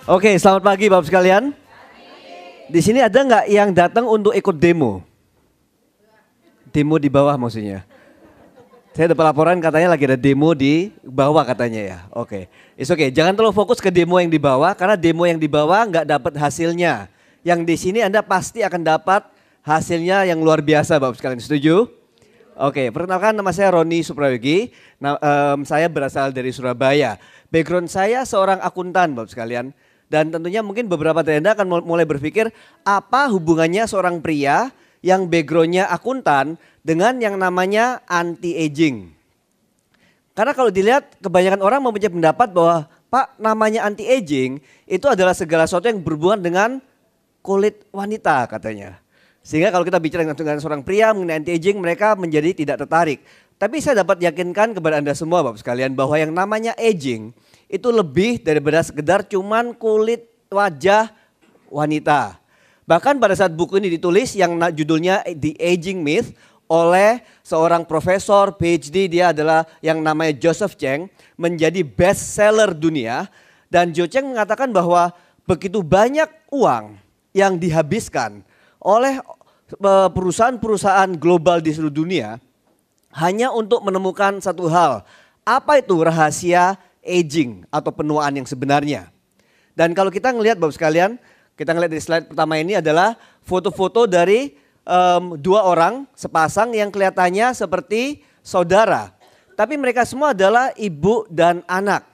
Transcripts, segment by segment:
Oke, selamat pagi Bapak sekalian. Di sini ada nggak yang datang untuk ikut demo? Demo di bawah maksudnya. Saya dapat laporan katanya lagi ada demo di bawah katanya ya. Oke, oke. Jangan terlalu fokus ke demo yang di bawah karena demo yang di bawah nggak dapat hasilnya. Yang di sini Anda pasti akan dapat hasilnya yang luar biasa Bapak sekalian. Setuju? Oke, perkenalkan nama saya Roni Suprayogi. Saya berasal dari Surabaya. Background saya seorang akuntan Bapak sekalian. Dan tentunya mungkin beberapa dari Anda akan mulai berpikir apa hubungannya seorang pria yang backgroundnya akuntan dengan yang namanya anti-aging. Karena kalau dilihat kebanyakan orang mempunyai pendapat bahwa Pak namanya anti-aging itu adalah segala sesuatu yang berhubungan dengan kulit wanita katanya. Sehingga kalau kita bicara dengan seorang pria mengenai anti-aging mereka menjadi tidak tertarik. Tapi saya dapat yakinkan kepada Anda semua Bapak sekalian bahwa yang namanya aging itu lebih daripada sekedar cuman kulit wajah wanita. Bahkan pada saat buku ini ditulis yang judulnya The Aging Myth oleh seorang profesor PhD, dia adalah yang namanya Joseph Cheng, menjadi best seller dunia. Dan Joe Cheng mengatakan bahwa begitu banyak uang yang dihabiskan oleh perusahaan-perusahaan global di seluruh dunia hanya untuk menemukan satu hal. Apa itu rahasia aging atau penuaan yang sebenarnya? Dan kalau kita ngelihat Bapak sekalian, kita ngelihat di slide pertama ini adalah foto-foto dari dua orang sepasang yang kelihatannya seperti saudara. Tapi mereka semua adalah ibu dan anak.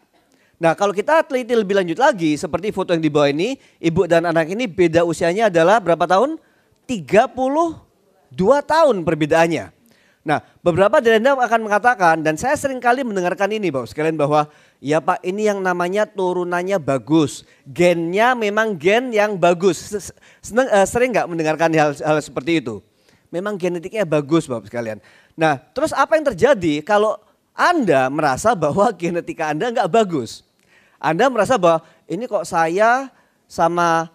Nah kalau kita teliti lebih lanjut lagi seperti foto yang di bawah ini, ibu dan anak ini beda usianya adalah berapa tahun? 32 tahun perbedaannya. Nah beberapa dari Anda akan mengatakan dan saya sering kali mendengarkan ini Bapak sekalian bahwa ya Pak ini yang namanya turunannya bagus. Gennya memang gen yang bagus. Sering nggak mendengarkan hal seperti itu? Memang genetiknya bagus Bapak sekalian. Nah terus apa yang terjadi kalau Anda merasa bahwa genetika Anda nggak bagus? Anda merasa bahwa ini kok saya sama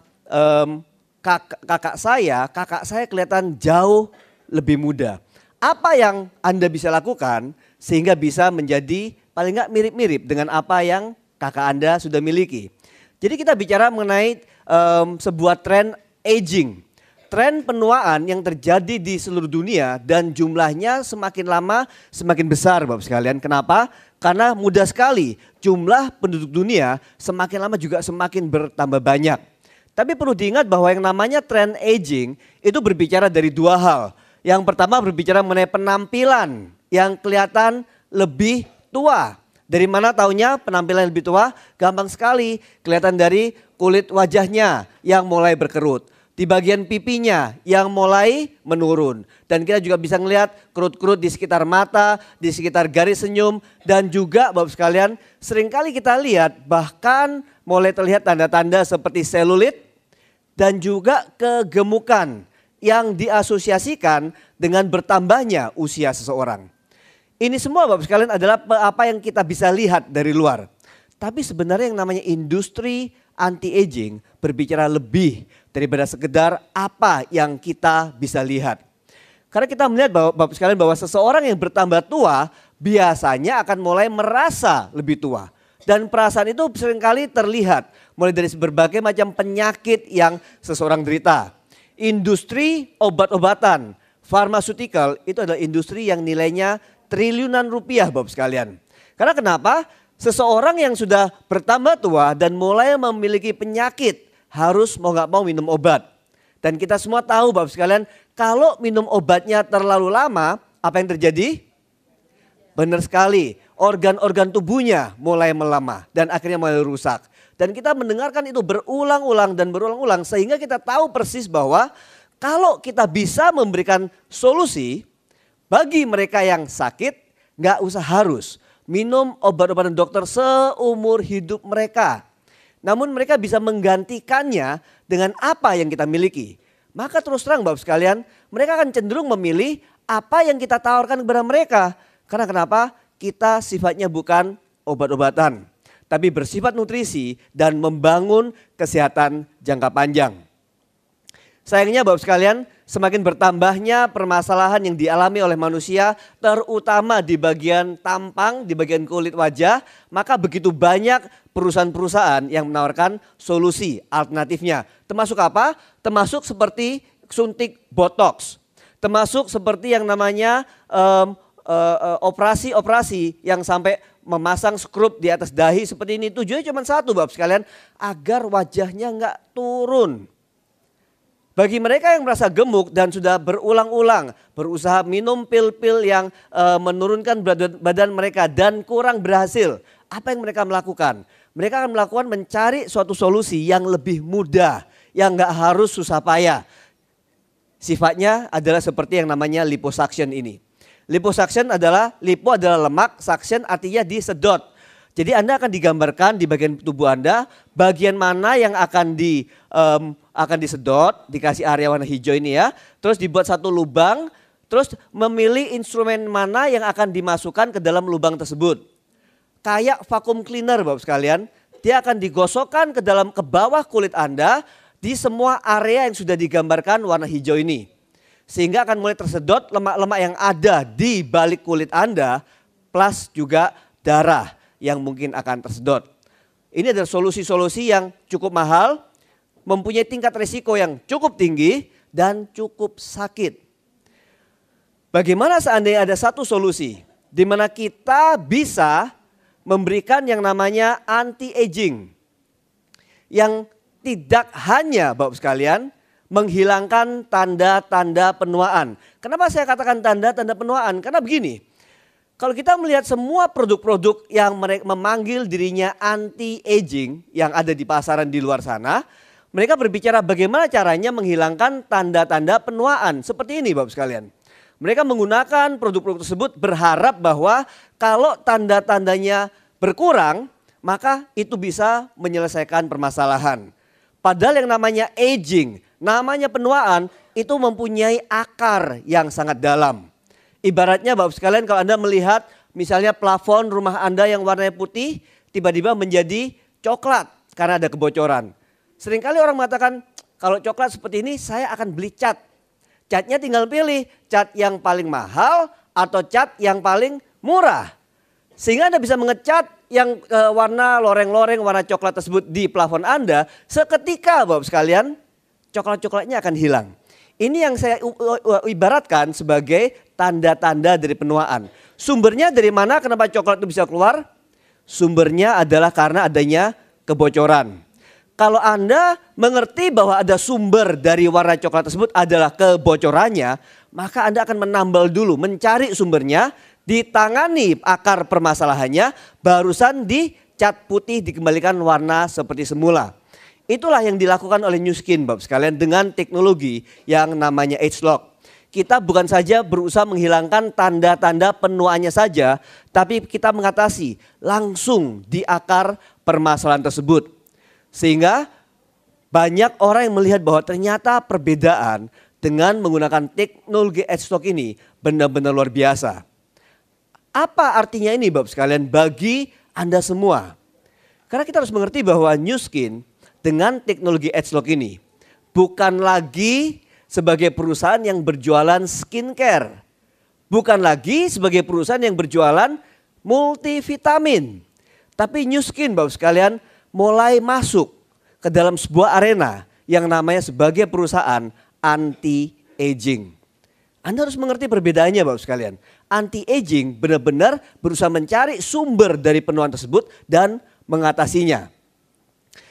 kakak saya kelihatan jauh lebih muda. Apa yang Anda bisa lakukan sehingga bisa menjadi paling nggak mirip-mirip dengan apa yang kakak Anda sudah miliki. Jadi kita bicara mengenai sebuah tren aging. Tren penuaan yang terjadi di seluruh dunia dan jumlahnya semakin lama semakin besar Bapak sekalian. Kenapa? Karena mudah sekali jumlah penduduk dunia semakin lama juga semakin bertambah banyak. Tapi perlu diingat bahwa yang namanya tren aging itu berbicara dari dua hal. Yang pertama berbicara mengenai penampilan yang kelihatan lebih tua. Dari mana taunya penampilan lebih tua? Gampang sekali, kelihatan dari kulit wajahnya yang mulai berkerut. Di bagian pipinya yang mulai menurun. Dan kita juga bisa melihat kerut-kerut di sekitar mata, di sekitar garis senyum. Dan juga Bapak sekalian seringkali kita lihat bahkan mulai terlihat tanda-tanda seperti selulit dan juga kegemukan yang diasosiasikan dengan bertambahnya usia seseorang. Ini semua Bapak sekalian adalah apa yang kita bisa lihat dari luar. Tapi sebenarnya yang namanya industri anti-aging berbicara lebih daripada sekedar apa yang kita bisa lihat. Karena kita melihat Bapak sekalian bahwa seseorang yang bertambah tua biasanya akan mulai merasa lebih tua. Dan perasaan itu seringkali terlihat mulai dari berbagai macam penyakit yang seseorang derita. Industri obat-obatan, pharmaceutical itu adalah industri yang nilainya triliunan rupiah Bapak sekalian. Karena kenapa? Seseorang yang sudah bertambah tua dan mulai memiliki penyakit harus mau gak mau minum obat. Dan kita semua tahu Bapak sekalian kalau minum obatnya terlalu lama apa yang terjadi? Benar sekali, organ-organ tubuhnya mulai melemah dan akhirnya mulai rusak. Dan kita mendengarkan itu berulang-ulang dan berulang-ulang sehingga kita tahu persis bahwa kalau kita bisa memberikan solusi bagi mereka yang sakit gak usah harus minum obat-obatan dokter seumur hidup mereka. Namun mereka bisa menggantikannya dengan apa yang kita miliki. Maka terus terang Bapak sekalian mereka akan cenderung memilih apa yang kita tawarkan kepada mereka. Karena kenapa? Kita sifatnya bukan obat-obatan. Tapi bersifat nutrisi dan membangun kesehatan jangka panjang. Sayangnya Bapak sekalian, semakin bertambahnya permasalahan yang dialami oleh manusia, terutama di bagian tampang, di bagian kulit wajah, maka begitu banyak perusahaan-perusahaan yang menawarkan solusi alternatifnya. Termasuk apa? Termasuk seperti suntik botox, termasuk seperti yang namanya operasi-operasi yang sampai memasang skrup di atas dahi seperti ini. Tujuannya cuma satu Bapak sekalian, agar wajahnya nggak turun. Bagi mereka yang merasa gemuk dan sudah berulang-ulang berusaha minum pil-pil yang menurunkan badan mereka dan kurang berhasil, apa yang mereka melakukan? Mereka akan melakukan mencari suatu solusi yang lebih mudah, yang nggak harus susah payah. Sifatnya adalah seperti yang namanya liposuction ini. Liposuction adalah, lipo adalah lemak, suction artinya disedot. Jadi Anda akan digambarkan di bagian tubuh Anda, bagian mana yang akan disedot, dikasih area warna hijau ini ya. Terus dibuat satu lubang, terus memilih instrumen mana yang akan dimasukkan ke dalam lubang tersebut. Kayak vacuum cleaner Bapak sekalian, dia akan digosokkan ke bawah kulit Anda di semua area yang sudah digambarkan warna hijau ini. Sehingga akan mulai tersedot lemak-lemak yang ada di balik kulit Anda, plus juga darah yang mungkin akan tersedot. Ini adalah solusi-solusi yang cukup mahal, mempunyai tingkat risiko yang cukup tinggi dan cukup sakit. Bagaimana seandainya ada satu solusi di mana kita bisa memberikan yang namanya anti-aging, yang tidak hanya Bapak sekalian menghilangkan tanda-tanda penuaan. Kenapa saya katakan tanda-tanda penuaan? Karena begini, kalau kita melihat semua produk-produk yang mereka memanggil dirinya anti-aging yang ada di pasaran di luar sana, mereka berbicara bagaimana caranya menghilangkan tanda-tanda penuaan. Seperti ini Bapak sekalian. Mereka menggunakan produk-produk tersebut berharap bahwa kalau tanda-tandanya berkurang, maka itu bisa menyelesaikan permasalahan. Padahal yang namanya aging, namanya penuaan, itu mempunyai akar yang sangat dalam. Ibaratnya Bapak sekalian, kalau Anda melihat misalnya plafon rumah Anda yang warnanya putih tiba-tiba menjadi coklat karena ada kebocoran. Seringkali orang mengatakan kalau coklat seperti ini saya akan beli cat. Catnya tinggal pilih cat yang paling mahal atau cat yang paling murah. Sehingga Anda bisa mengecat yang warna loreng-loreng warna coklat tersebut di plafon Anda, seketika Bapak sekalian coklat-coklatnya akan hilang. Ini yang saya ibaratkan sebagai tanda-tanda dari penuaan. Sumbernya dari mana, kenapa coklat itu bisa keluar? Sumbernya adalah karena adanya kebocoran. Kalau Anda mengerti bahwa ada sumber dari warna coklat tersebut adalah kebocorannya, maka Anda akan menambal dulu, mencari sumbernya, ditangani akar permasalahannya, barusan dicat putih dikembalikan warna seperti semula. Itulah yang dilakukan oleh Nu Skin Bapak sekalian dengan teknologi yang namanya ageLOC. Kita bukan saja berusaha menghilangkan tanda-tanda penuaannya saja, tapi kita mengatasi langsung di akar permasalahan tersebut. Sehingga banyak orang yang melihat bahwa ternyata perbedaan dengan menggunakan teknologi ageLOC ini benar-benar luar biasa. Apa artinya ini Bapak sekalian bagi Anda semua? Karena kita harus mengerti bahwa Nu Skin dengan teknologi ageLOC ini bukan lagi sebagai perusahaan yang berjualan skincare. Bukan lagi sebagai perusahaan yang berjualan multivitamin. Tapi Nu Skin Bapak sekalian mulai masuk ke dalam sebuah arena yang namanya sebagai perusahaan anti-aging. Anda harus mengerti perbedaannya Bapak sekalian. Anti-aging benar-benar berusaha mencari sumber dari penuaan tersebut dan mengatasinya.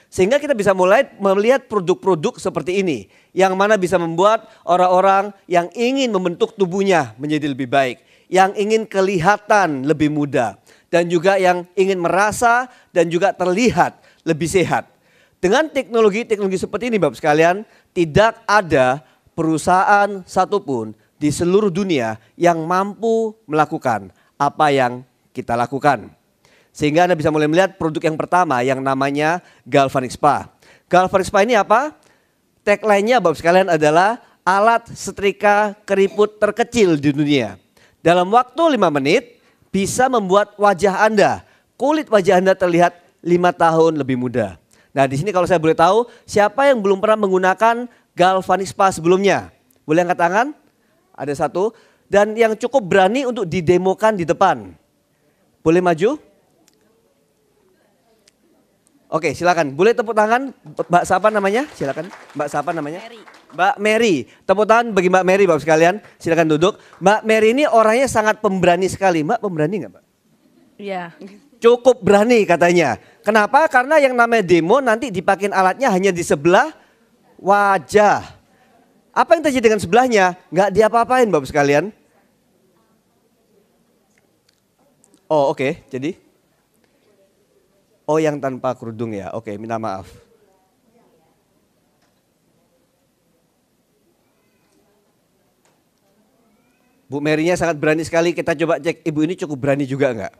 Sehingga kita bisa mulai melihat produk-produk seperti ini. Yang mana bisa membuat orang-orang yang ingin membentuk tubuhnya menjadi lebih baik. Yang ingin kelihatan lebih muda. Dan juga yang ingin merasa dan juga terlihat lebih sehat. Dengan teknologi-teknologi seperti ini Bapak sekalian, tidak ada perusahaan satupun di seluruh dunia yang mampu melakukan apa yang kita lakukan. Sehingga Anda bisa mulai melihat produk yang pertama yang namanya Galvanic Spa. Galvanic Spa ini apa? Tagline-nya Bapak sekalian adalah alat setrika keriput terkecil di dunia. Dalam waktu 5 menit bisa membuat wajah Anda, kulit wajah Anda terlihat 5 tahun lebih muda. Nah di sini kalau saya boleh tahu, siapa yang belum pernah menggunakan galvanik spa sebelumnya? Boleh angkat tangan? Ada satu. Dan yang cukup berani untuk didemokan di depan. Boleh maju? Oke, silakan. Boleh tepuk tangan. Mbak siapa namanya? Silakan. Mbak siapa namanya? Mary. Mbak Mary. Tepuk tangan bagi Mbak Mary, Bapak sekalian. Silakan duduk. Mbak Mary ini orangnya sangat pemberani sekali. Mbak pemberani nggak, Mbak? Iya. Cukup berani katanya. Kenapa? Karena yang namanya demo nanti dipakai alatnya hanya di sebelah wajah. Apa yang terjadi dengan sebelahnya? Nggak diapa-apain, Bapak sekalian. Oh, oke. Jadi? Oh, yang tanpa kerudung ya. Oke, minta maaf. Bu Mary-nya sangat berani sekali. Kita coba cek ibu ini cukup berani juga enggak?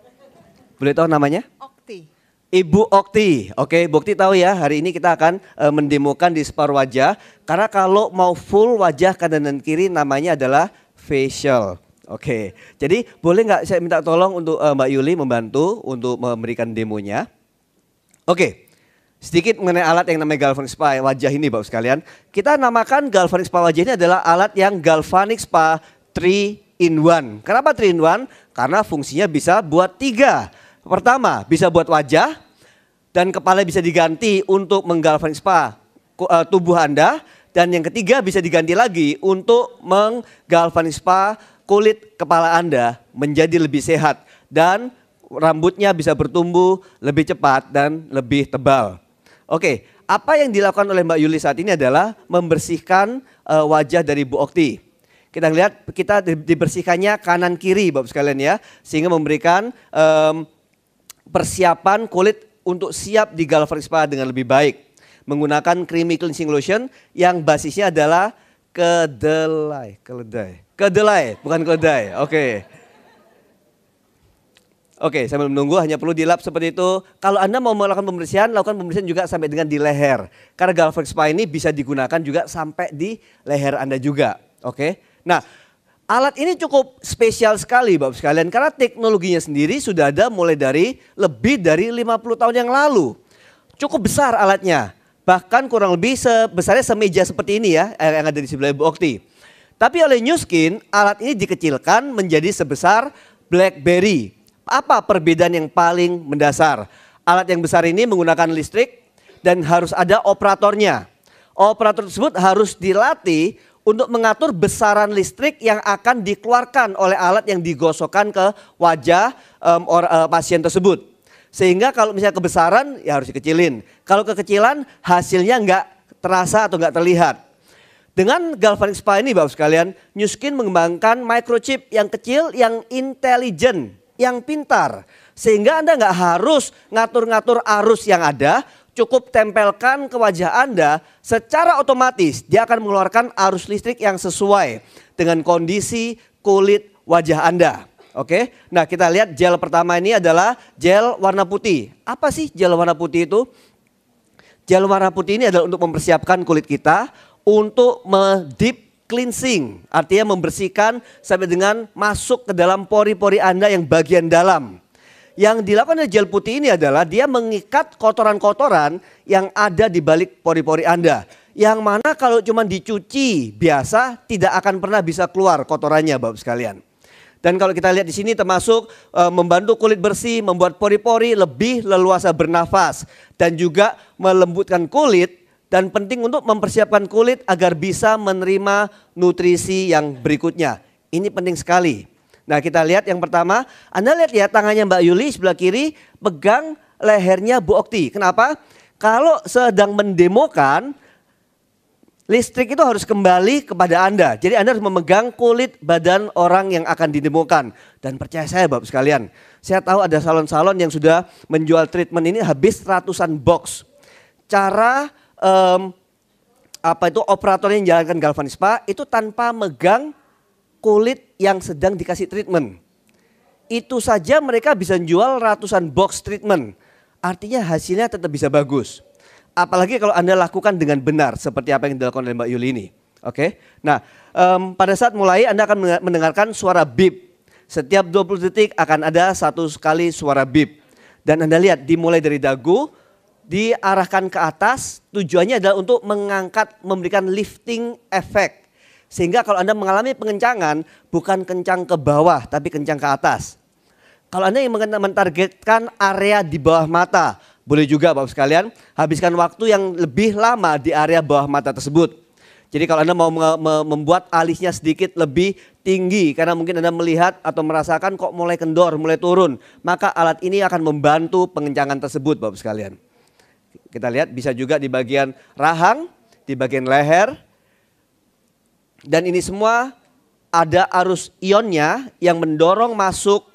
Boleh tahu namanya? Okti. Ibu Okti. Oke, Bu Okti tahu ya, hari ini kita akan mendemokan di separuh wajah. Karena kalau mau full wajah kanan dan kiri namanya adalah facial. Oke, jadi boleh nggak saya minta tolong untuk Mbak Yuli membantu untuk memberikan demonya. Oke, sedikit mengenai alat yang namanya galvanic spa wajah ini Bapak sekalian. Kita namakan galvanic spa wajah ini adalah alat yang galvanic spa 3 in 1. Kenapa 3 in 1? Karena fungsinya bisa buat 3. Pertama, bisa buat wajah dan kepala bisa diganti untuk menggalvanic spa tubuh Anda. Dan yang ketiga bisa diganti lagi untuk menggalvanic spa kulit kepala Anda menjadi lebih sehat. Dan rambutnya bisa bertumbuh lebih cepat dan lebih tebal. Oke, apa yang dilakukan oleh Mbak Yuli saat ini adalah membersihkan wajah dari Bu Okti. Kita lihat kita dibersihkannya kanan kiri Bapak sekalian ya. Sehingga memberikan persiapan kulit untuk siap di galvanic spa dengan lebih baik. Menggunakan creamy cleansing lotion yang basisnya adalah kedelai. Kedelai, bukan keledai. Oke, sambil menunggu hanya perlu dilap seperti itu. Kalau Anda mau melakukan pembersihan, lakukan pembersihan juga sampai dengan di leher. Karena galvanic spa ini bisa digunakan juga sampai di leher Anda juga. Oke. Nah, alat ini cukup spesial sekali Bapak sekalian karena teknologinya sendiri sudah ada mulai dari lebih dari 50 tahun yang lalu. Cukup besar alatnya. Bahkan kurang lebih sebesarnya semeja seperti ini ya yang ada di sebelah Bu Okti. Tapi oleh New Skin, alat ini dikecilkan menjadi sebesar BlackBerry. Apa perbedaan yang paling mendasar? Alat yang besar ini menggunakan listrik dan harus ada operatornya. Operator tersebut harus dilatih untuk mengatur besaran listrik yang akan dikeluarkan oleh alat yang digosokkan ke wajah pasien tersebut. Sehingga kalau misalnya kebesaran ya harus dikecilin. Kalau kekecilan hasilnya nggak terasa atau nggak terlihat. Dengan galvanic spa ini Bapak sekalian, New Skin mengembangkan microchip yang kecil, yang intelijen, yang pintar. Sehingga Anda nggak harus ngatur-ngatur arus yang ada, cukup tempelkan ke wajah Anda, secara otomatis dia akan mengeluarkan arus listrik yang sesuai dengan kondisi kulit wajah Anda. Oke, nah kita lihat gel pertama ini adalah gel warna putih. Apa sih gel warna putih itu? Gel warna putih ini adalah untuk mempersiapkan kulit kita untuk deep cleansing. Artinya membersihkan sampai dengan masuk ke dalam pori-pori Anda yang bagian dalam. Yang dilakukan oleh gel putih ini adalah dia mengikat kotoran-kotoran yang ada di balik pori-pori Anda. Yang mana kalau cuma dicuci biasa tidak akan pernah bisa keluar kotorannya Bapak sekalian. Dan kalau kita lihat di sini termasuk membantu kulit bersih, membuat pori-pori lebih leluasa bernafas. Dan juga melembutkan kulit dan penting untuk mempersiapkan kulit agar bisa menerima nutrisi yang berikutnya. Ini penting sekali. Nah kita lihat yang pertama, Anda lihat ya tangannya Mbak Yuli sebelah kiri pegang lehernya Bu Okti. Kenapa? Kalau sedang mendemokan, listrik itu harus kembali kepada Anda. Jadi Anda harus memegang kulit badan orang yang akan didemokan. Dan percaya saya Bapak sekalian, saya tahu ada salon-salon yang sudah menjual treatment ini habis ratusan box. Cara operator yang menjalankan galvanic spa itu tanpa megang kulit yang sedang dikasih treatment. Itu saja mereka bisa jual ratusan box treatment. Artinya hasilnya tetap bisa bagus. Apalagi kalau Anda lakukan dengan benar seperti apa yang dilakukan oleh Mbak Yuli ini. Oke. Nah, pada saat mulai Anda akan mendengarkan suara beep. Setiap 20 detik akan ada satu kali suara beep. Dan Anda lihat dimulai dari dagu, diarahkan ke atas, tujuannya adalah untuk mengangkat, memberikan lifting effect. Sehingga kalau Anda mengalami pengencangan, bukan kencang ke bawah, tapi kencang ke atas. Kalau Anda yang mentargetkan area di bawah mata, boleh juga Bapak sekalian, habiskan waktu yang lebih lama di area bawah mata tersebut. Jadi kalau Anda mau membuat alisnya sedikit lebih tinggi, karena mungkin Anda melihat atau merasakan kok mulai kendor, mulai turun, maka alat ini akan membantu pengencangan tersebut Bapak sekalian. Kita lihat bisa juga di bagian rahang, di bagian leher. Dan ini semua ada arus ionnya yang mendorong masuk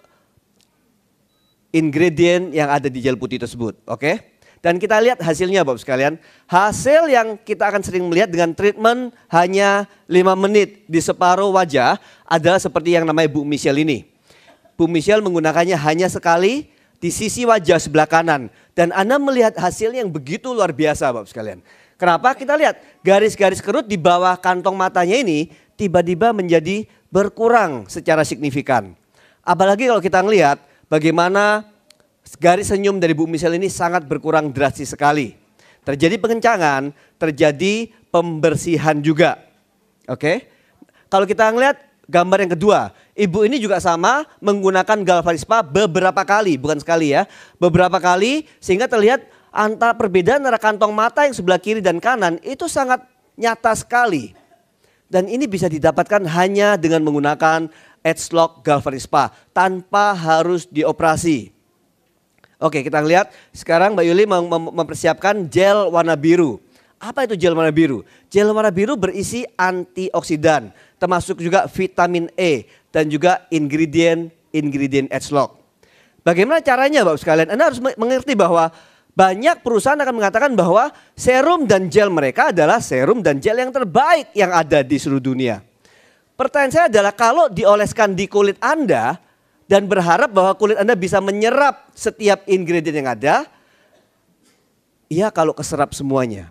ingredient yang ada di gel putih tersebut. Oke? Dan kita lihat hasilnya Bapak sekalian. Hasil yang kita akan sering melihat dengan treatment hanya 5 menit di separuh wajah adalah seperti yang namanya Bu Michelle ini. Bu Michelle menggunakannya hanya sekali di sisi wajah sebelah kanan. Dan Anda melihat hasilnya yang begitu luar biasa Bapak sekalian. Kenapa? Kita lihat garis-garis kerut di bawah kantong matanya ini tiba-tiba menjadi berkurang secara signifikan. Apalagi kalau kita melihat bagaimana garis senyum dari Bu Michelle ini sangat berkurang drastis sekali. Terjadi pengencangan, terjadi pembersihan juga. Oke. Kalau kita melihat gambar yang kedua, ibu ini juga sama menggunakan Galvanic Spa beberapa kali, bukan sekali ya. Beberapa kali sehingga terlihat antara perbedaan antara kantong mata yang sebelah kiri dan kanan itu sangat nyata sekali. Dan ini bisa didapatkan hanya dengan menggunakan Edgelock Galvanic Spa tanpa harus dioperasi. Oke, kita lihat sekarang Mbak Yuli mempersiapkan gel warna biru. Apa itu gel warna biru? Gel warna biru berisi antioksidan, termasuk juga vitamin E dan juga ingredient Edgelock. Bagaimana caranya Bapak sekalian? Anda harus mengerti bahwa banyak perusahaan akan mengatakan bahwa serum dan gel mereka adalah serum dan gel yang terbaik yang ada di seluruh dunia. Pertanyaan saya adalah kalau dioleskan di kulit Anda dan berharap bahwa kulit Anda bisa menyerap setiap ingredient yang ada, iya kalau keserap semuanya.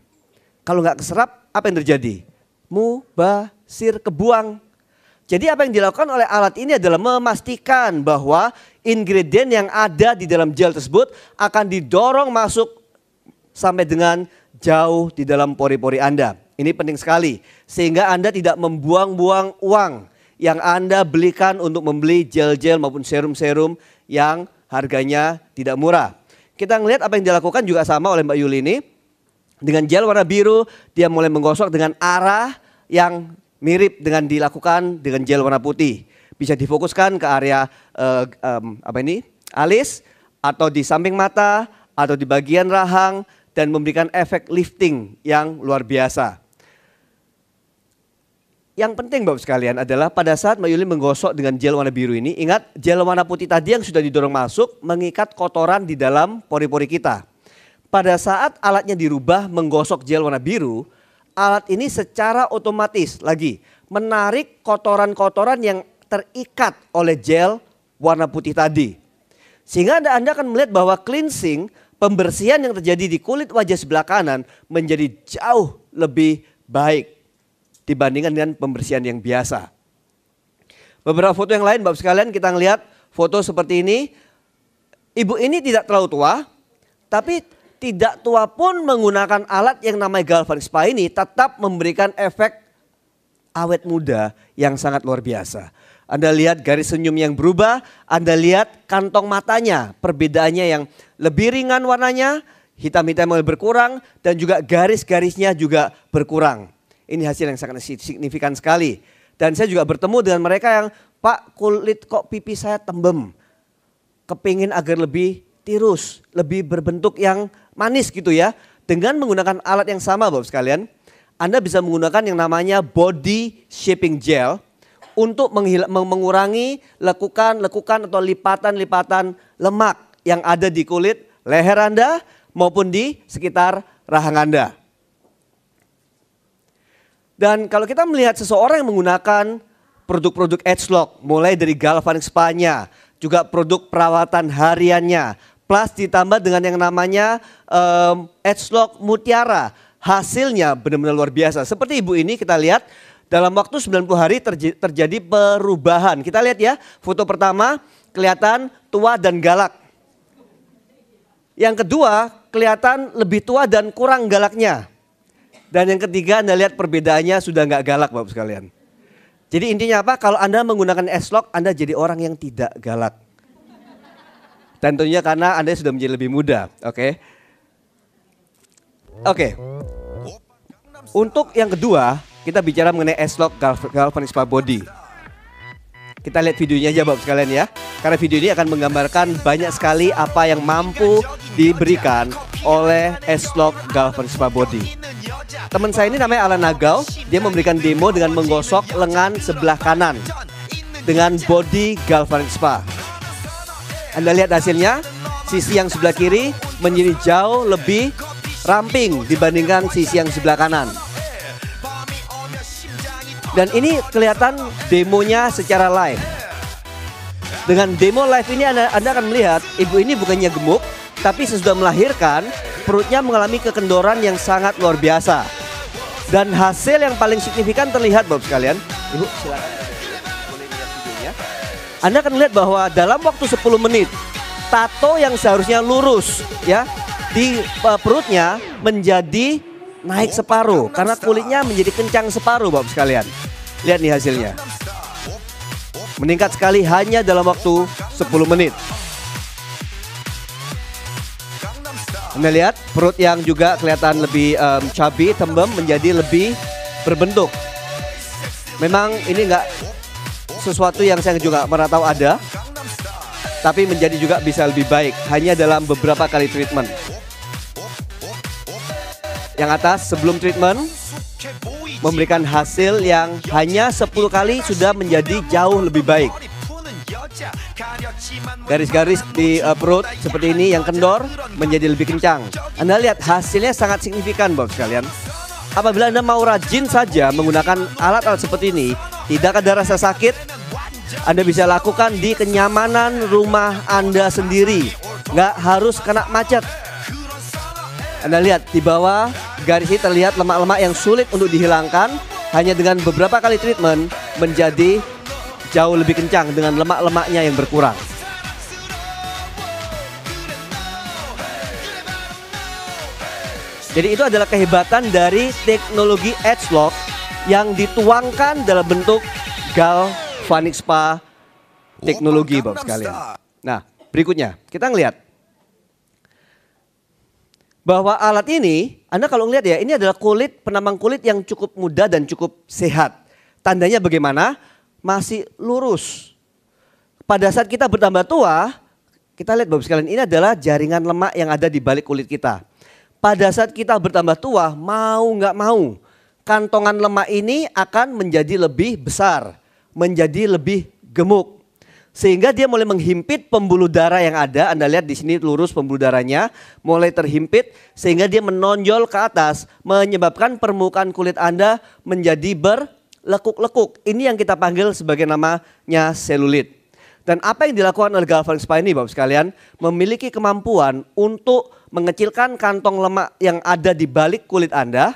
Kalau nggak keserap, apa yang terjadi? Mubazir, kebuang. Jadi apa yang dilakukan oleh alat ini adalah memastikan bahwa ingredient yang ada di dalam gel tersebut akan didorong masuk sampai dengan jauh di dalam pori-pori Anda. Ini penting sekali sehingga Anda tidak membuang-buang uang yang Anda belikan untuk membeli gel-gel maupun serum-serum yang harganya tidak murah. Kita ngelihat apa yang dilakukan juga sama oleh Mbak Yuli ini. Dengan gel warna biru dia mulai menggosok dengan arah yang mirip dengan dilakukan dengan gel warna putih. Bisa difokuskan ke area alis atau di samping mata atau di bagian rahang dan memberikan efek lifting yang luar biasa. Yang penting Bapak sekalian adalah pada saat Mbak Yuli menggosok dengan gel warna biru ini, ingat gel warna putih tadi yang sudah didorong masuk mengikat kotoran di dalam pori-pori kita. Pada saat alatnya dirubah menggosok gel warna biru, alat ini secara otomatis lagi menarik kotoran-kotoran yang terikat oleh gel warna putih tadi. Sehingga Anda akan melihat bahwa cleansing, pembersihan yang terjadi di kulit wajah sebelah kanan menjadi jauh lebih baik dibandingkan dengan pembersihan yang biasa. Beberapa foto yang lain Bapak sekalian kita ngelihat foto seperti ini. Ibu ini tidak terlalu tua, tapi tidak tua pun menggunakan alat yang namanya Galvanic Spa ini tetap memberikan efek awet muda yang sangat luar biasa. Anda lihat garis senyum yang berubah, Anda lihat kantong matanya, perbedaannya yang lebih ringan warnanya, hitam-hitam mulai berkurang dan juga garis-garisnya juga berkurang. Ini hasil yang sangat signifikan sekali. Dan saya juga bertemu dengan mereka yang, Pak kulit kok pipi saya tembem. Kepingin agar lebih tirus, lebih berbentuk yang manis gitu ya. Dengan menggunakan alat yang sama Bapak sekalian, Anda bisa menggunakan yang namanya body shaping gel untuk mengurangi lekukan atau lipatan-lipatan lemak yang ada di kulit leher Anda maupun di sekitar rahang Anda. Dan kalau kita melihat seseorang yang menggunakan produk-produk Edgelock, mulai dari Galvanic Spa-nya, juga produk perawatan hariannya, plus ditambah dengan yang namanya Edgelock Mutiara, hasilnya benar-benar luar biasa. Seperti ibu ini kita lihat dalam waktu 90 hari terjadi perubahan. Kita lihat ya, foto pertama kelihatan tua dan galak. Yang kedua kelihatan lebih tua dan kurang galaknya. Dan yang ketiga, Anda lihat perbedaannya sudah nggak galak Bapak sekalian. Jadi intinya apa? Kalau Anda menggunakan S-Lock, Anda jadi orang yang tidak galak. Dan tentunya karena Anda sudah menjadi lebih muda, oke? Oke. Untuk yang kedua, kita bicara mengenai S-Lock Galvanic Spa Body. Kita lihat videonya aja Bapak sekalian ya. Karena video ini akan menggambarkan banyak sekali apa yang mampu diberikan oleh S-Lock Galvanic Spa Body. Teman saya ini namanya Alan Nagel. Dia memberikan demo dengan menggosok lengan sebelah kanan dengan body Galvanic Spa. Anda lihat hasilnya, sisi yang sebelah kiri menjadi jauh lebih ramping dibandingkan sisi yang sebelah kanan. Dan ini kelihatan demonya secara live. Dengan demo live ini Anda akan melihat ibu ini bukannya gemuk, tapi sesudah melahirkan perutnya mengalami kekendoran yang sangat luar biasa. Dan hasil yang paling signifikan terlihat Bapak sekalian. Ibu silakan boleh lihat videonya. Anda akan melihat bahwa dalam waktu 10 menit tato yang seharusnya lurus ya di perutnya menjadi naik separuh karena kulitnya menjadi kencang separuh Bapak sekalian. Lihat nih hasilnya. Meningkat sekali hanya dalam waktu 10 menit. Anda lihat perut yang juga kelihatan lebih chubby, tembem menjadi lebih berbentuk. Memang ini enggak sesuatu yang saya juga pernah tahu ada. Tapi menjadi juga bisa lebih baik hanya dalam beberapa kali treatment. Yang atas sebelum treatment memberikan hasil yang hanya 10 kali sudah menjadi jauh lebih baik. Garis-garis di perut seperti ini yang kendor menjadi lebih kencang. Anda lihat hasilnya sangat signifikan Bapak sekalian. Apabila Anda mau rajin saja menggunakan alat-alat seperti ini, tidak ada rasa sakit, Anda bisa lakukan di kenyamanan rumah Anda sendiri. Nggak harus kena macet. Anda lihat di bawah garis ini terlihat lemak-lemak yang sulit untuk dihilangkan. Hanya dengan beberapa kali treatment menjadi jauh lebih kencang dengan lemak-lemaknya yang berkurang. Jadi itu adalah kehebatan dari teknologi S-Lock yang dituangkan dalam bentuk Galvanic Spa teknologi Bapak sekalian. Nah berikutnya kita ngelihat bahwa alat ini, Anda kalau ngelihat ya, ini adalah kulit, penambang kulit yang cukup muda dan cukup sehat. Tandanya bagaimana? Masih lurus. Pada saat kita bertambah tua, kita lihat Bapak sekalian, ini adalah jaringan lemak yang ada di balik kulit kita. Pada saat kita bertambah tua, mau nggak mau, kantongan lemak ini akan menjadi lebih besar, menjadi lebih gemuk. Sehingga dia mulai menghimpit pembuluh darah yang ada. Anda lihat di sini lurus pembuluh darahnya mulai terhimpit sehingga dia menonjol ke atas, menyebabkan permukaan kulit Anda menjadi berlekuk-lekuk. Ini yang kita panggil sebagai namanya selulit. Dan apa yang dilakukan oleh Galvanic Spa ini Bapak sekalian, memiliki kemampuan untuk mengecilkan kantong lemak yang ada di balik kulit Anda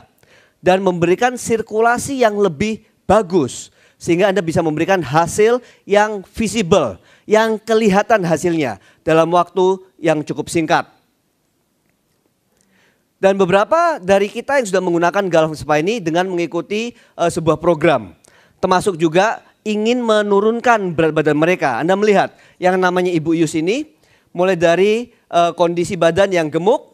dan memberikan sirkulasi yang lebih bagus. Sehingga Anda bisa memberikan hasil yang visible, yang kelihatan hasilnya dalam waktu yang cukup singkat. Dan beberapa dari kita yang sudah menggunakan Galvanic Spa ini dengan mengikuti sebuah program. Termasuk juga ingin menurunkan berat badan mereka. Anda melihat yang namanya Ibu Yus ini mulai dari kondisi badan yang gemuk,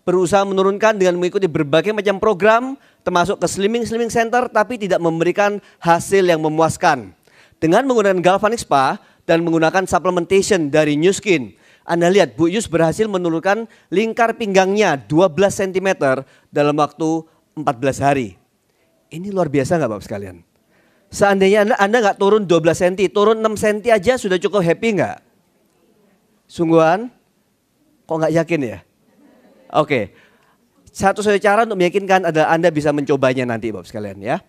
berusaha menurunkan dengan mengikuti berbagai macam program, termasuk ke slimming center, tapi tidak memberikan hasil yang memuaskan. Dengan menggunakan Galvanic Spa dan menggunakan supplementation dari New Skin, Anda lihat Bu Yus berhasil menurunkan lingkar pinggangnya 12 cm dalam waktu 14 hari. Ini luar biasa nggak Bapak sekalian? Seandainya Anda nggak turun 12 cm, turun 6 cm aja sudah cukup happy nggak? Sungguhan? Kok nggak yakin ya? Oke, satu-satunya cara untuk meyakinkan adalah Anda bisa mencobanya nanti Bapak sekalian ya.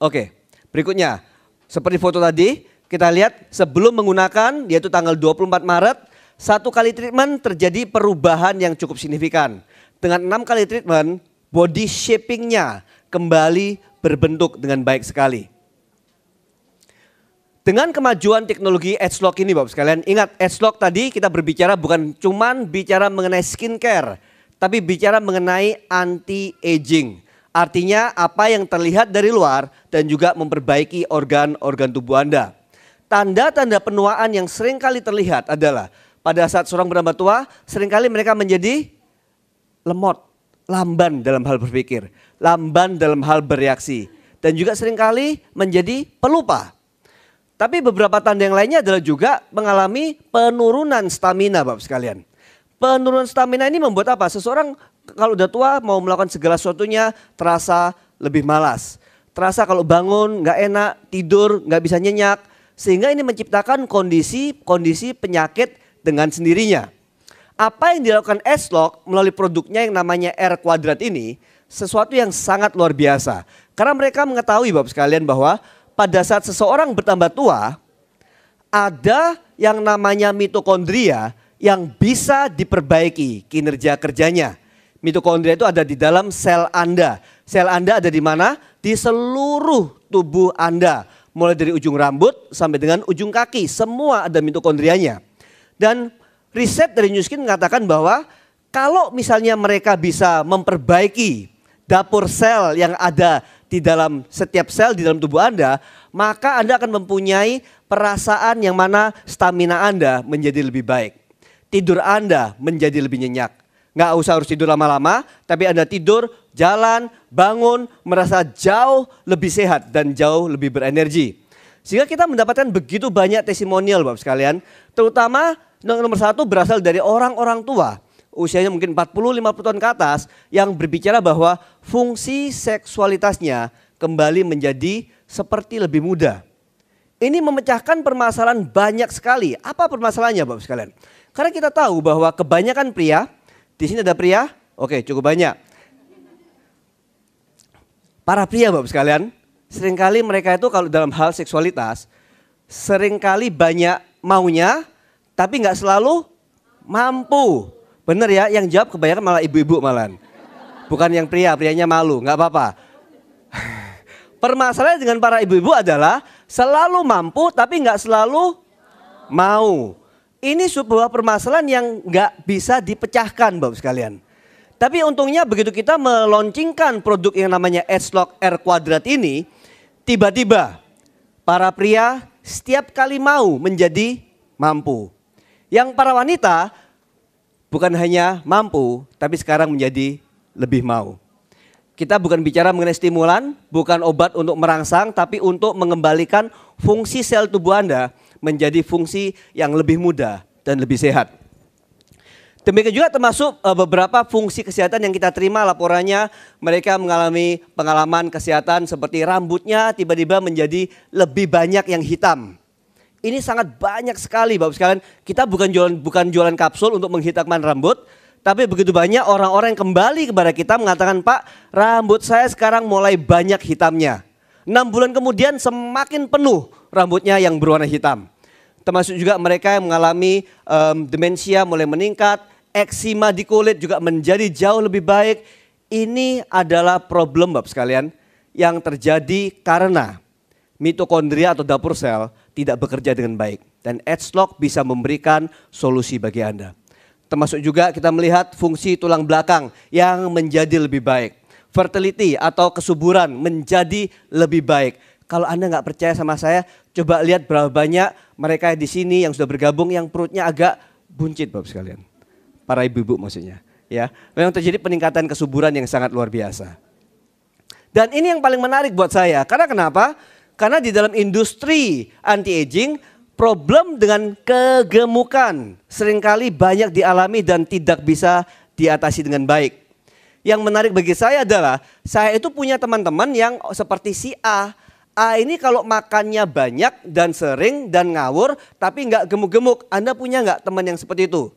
Oke, berikutnya seperti foto tadi kita lihat sebelum menggunakan yaitu tanggal 24 Maret, 1 kali treatment terjadi perubahan yang cukup signifikan. Dengan 6 kali treatment, body shapingnya kembali berbentuk dengan baik sekali. Dengan kemajuan teknologi S-Lock ini Bapak sekalian, ingat S-Lock tadi kita berbicara bukan cuman bicara mengenai skincare. tapi bicara mengenai anti-aging. Artinya apa yang terlihat dari luar dan juga memperbaiki organ-organ tubuh Anda. Tanda-tanda penuaan yang sering kali terlihat adalah pada saat seorang bertambah tua, seringkali mereka menjadi lemot, lamban dalam hal berpikir, lamban dalam hal bereaksi, dan juga seringkali menjadi pelupa. Tapi beberapa tanda yang lainnya adalah juga mengalami penurunan stamina, Bapak sekalian. Penurunan stamina ini membuat apa? Seseorang kalau udah tua mau melakukan segala sesuatunya terasa lebih malas. Terasa kalau bangun nggak enak, tidur nggak bisa nyenyak. Sehingga ini menciptakan kondisi penyakit dengan sendirinya. Apa yang dilakukan S-Log melalui produknya yang namanya R Quadrat ini sesuatu yang sangat luar biasa. Karena mereka mengetahui Bapak sekalian bahwa pada saat seseorang bertambah tua ada yang namanya mitokondria yang bisa diperbaiki kinerja kerjanya. Mitokondria itu ada di dalam sel Anda. Sel Anda ada di mana? Di seluruh tubuh Anda. Mulai dari ujung rambut sampai dengan ujung kaki. Semua ada mitokondrianya. Dan riset dari New Skin mengatakan bahwa kalau misalnya mereka bisa memperbaiki dapur sel yang ada di dalam setiap sel di dalam tubuh Anda, maka Anda akan mempunyai perasaan yang mana stamina Anda menjadi lebih baik. Tidur Anda menjadi lebih nyenyak. Nggak usah harus tidur lama-lama, tapi Anda tidur, jalan, bangun, merasa jauh lebih sehat dan jauh lebih berenergi. Sehingga kita mendapatkan begitu banyak testimonial Bapak sekalian, terutama nomor satu berasal dari orang-orang tua. Usianya mungkin 40-50 tahun ke atas yang berbicara bahwa fungsi seksualitasnya kembali menjadi seperti lebih muda. Ini memecahkan permasalahan banyak sekali. Apa permasalahannya Bapak sekalian? Karena kita tahu bahwa kebanyakan pria, di sini ada pria, oke cukup banyak. Para pria Bapak sekalian, seringkali mereka itu kalau dalam hal seksualitas, seringkali banyak maunya, tapi nggak selalu mampu. Bener ya, yang jawab kebanyakan malah ibu-ibu malahan. Bukan yang pria, prianya malu, nggak apa-apa. Permasalahan dengan para ibu-ibu adalah selalu mampu tapi nggak selalu mau. Ini sebuah permasalahan yang nggak bisa dipecahkan Bapak sekalian. Tapi untungnya begitu kita meluncurkan produk yang namanya S-Log R Quadrat ini, tiba-tiba para pria setiap kali mau menjadi mampu. Yang para wanita bukan hanya mampu, tapi sekarang menjadi lebih mau. Kita bukan bicara mengenai stimulan, bukan obat untuk merangsang, tapi untuk mengembalikan fungsi sel tubuh Anda menjadi fungsi yang lebih muda dan lebih sehat. Demikian juga termasuk beberapa fungsi kesehatan yang kita terima laporannya, mereka mengalami pengalaman kesehatan seperti rambutnya tiba-tiba menjadi lebih banyak yang hitam. Ini sangat banyak sekali Bapak sekalian. Kita bukan jualan kapsul untuk menghitamkan rambut, tapi begitu banyak orang-orang yang kembali kepada kita mengatakan, Pak, rambut saya sekarang mulai banyak hitamnya. 6 bulan kemudian semakin penuh rambutnya yang berwarna hitam. Termasuk juga mereka yang mengalami demensia mulai meningkat, eksima di kulit juga menjadi jauh lebih baik. Ini adalah problem Bapak sekalian yang terjadi karena mitokondria atau dapur sel tidak bekerja dengan baik. Dan S-Log bisa memberikan solusi bagi Anda. Termasuk juga kita melihat fungsi tulang belakang yang menjadi lebih baik. Fertility atau kesuburan menjadi lebih baik. Kalau Anda nggak percaya sama saya, coba lihat berapa banyak mereka di sini yang sudah bergabung yang perutnya agak buncit Bapak sekalian. Para ibu-ibu maksudnya. Ya, memang terjadi peningkatan kesuburan yang sangat luar biasa. Dan ini yang paling menarik buat saya. Karena kenapa? Karena di dalam industri anti-aging, problem dengan kegemukan seringkali banyak dialami dan tidak bisa diatasi dengan baik. Yang menarik bagi saya adalah saya itu punya teman-teman yang seperti si A. A ini kalau makannya banyak dan sering dan ngawur tapi nggak gemuk-gemuk. Anda punya nggak teman yang seperti itu?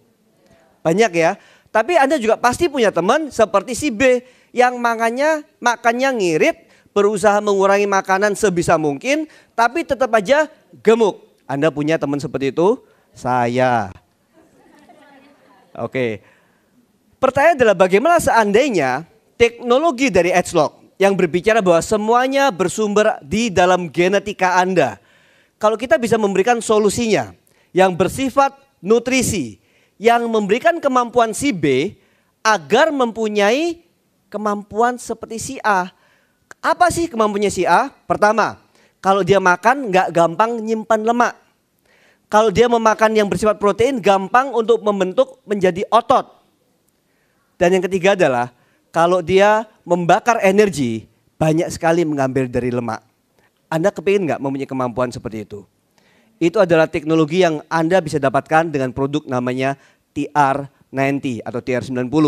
Banyak ya. Tapi Anda juga pasti punya teman seperti si B yang makannya ngirit, berusaha mengurangi makanan sebisa mungkin, tapi tetap aja gemuk. Anda punya teman seperti itu? Saya. Oke. Pertanyaan adalah bagaimana seandainya teknologi dari S-Log yang berbicara bahwa semuanya bersumber di dalam genetika Anda. Kalau kita bisa memberikan solusinya yang bersifat nutrisi, yang memberikan kemampuan si B, agar mempunyai kemampuan seperti si A. Apa sih kemampuannya si A? Pertama, kalau dia makan nggak gampang nyimpan lemak. Kalau dia memakan yang bersifat protein, gampang untuk membentuk menjadi otot. Dan yang ketiga adalah, kalau dia membakar energi, banyak sekali mengambil dari lemak. Anda kepingin nggak mempunyai kemampuan seperti itu? Itu adalah teknologi yang Anda bisa dapatkan dengan produk namanya TR90 atau TR90.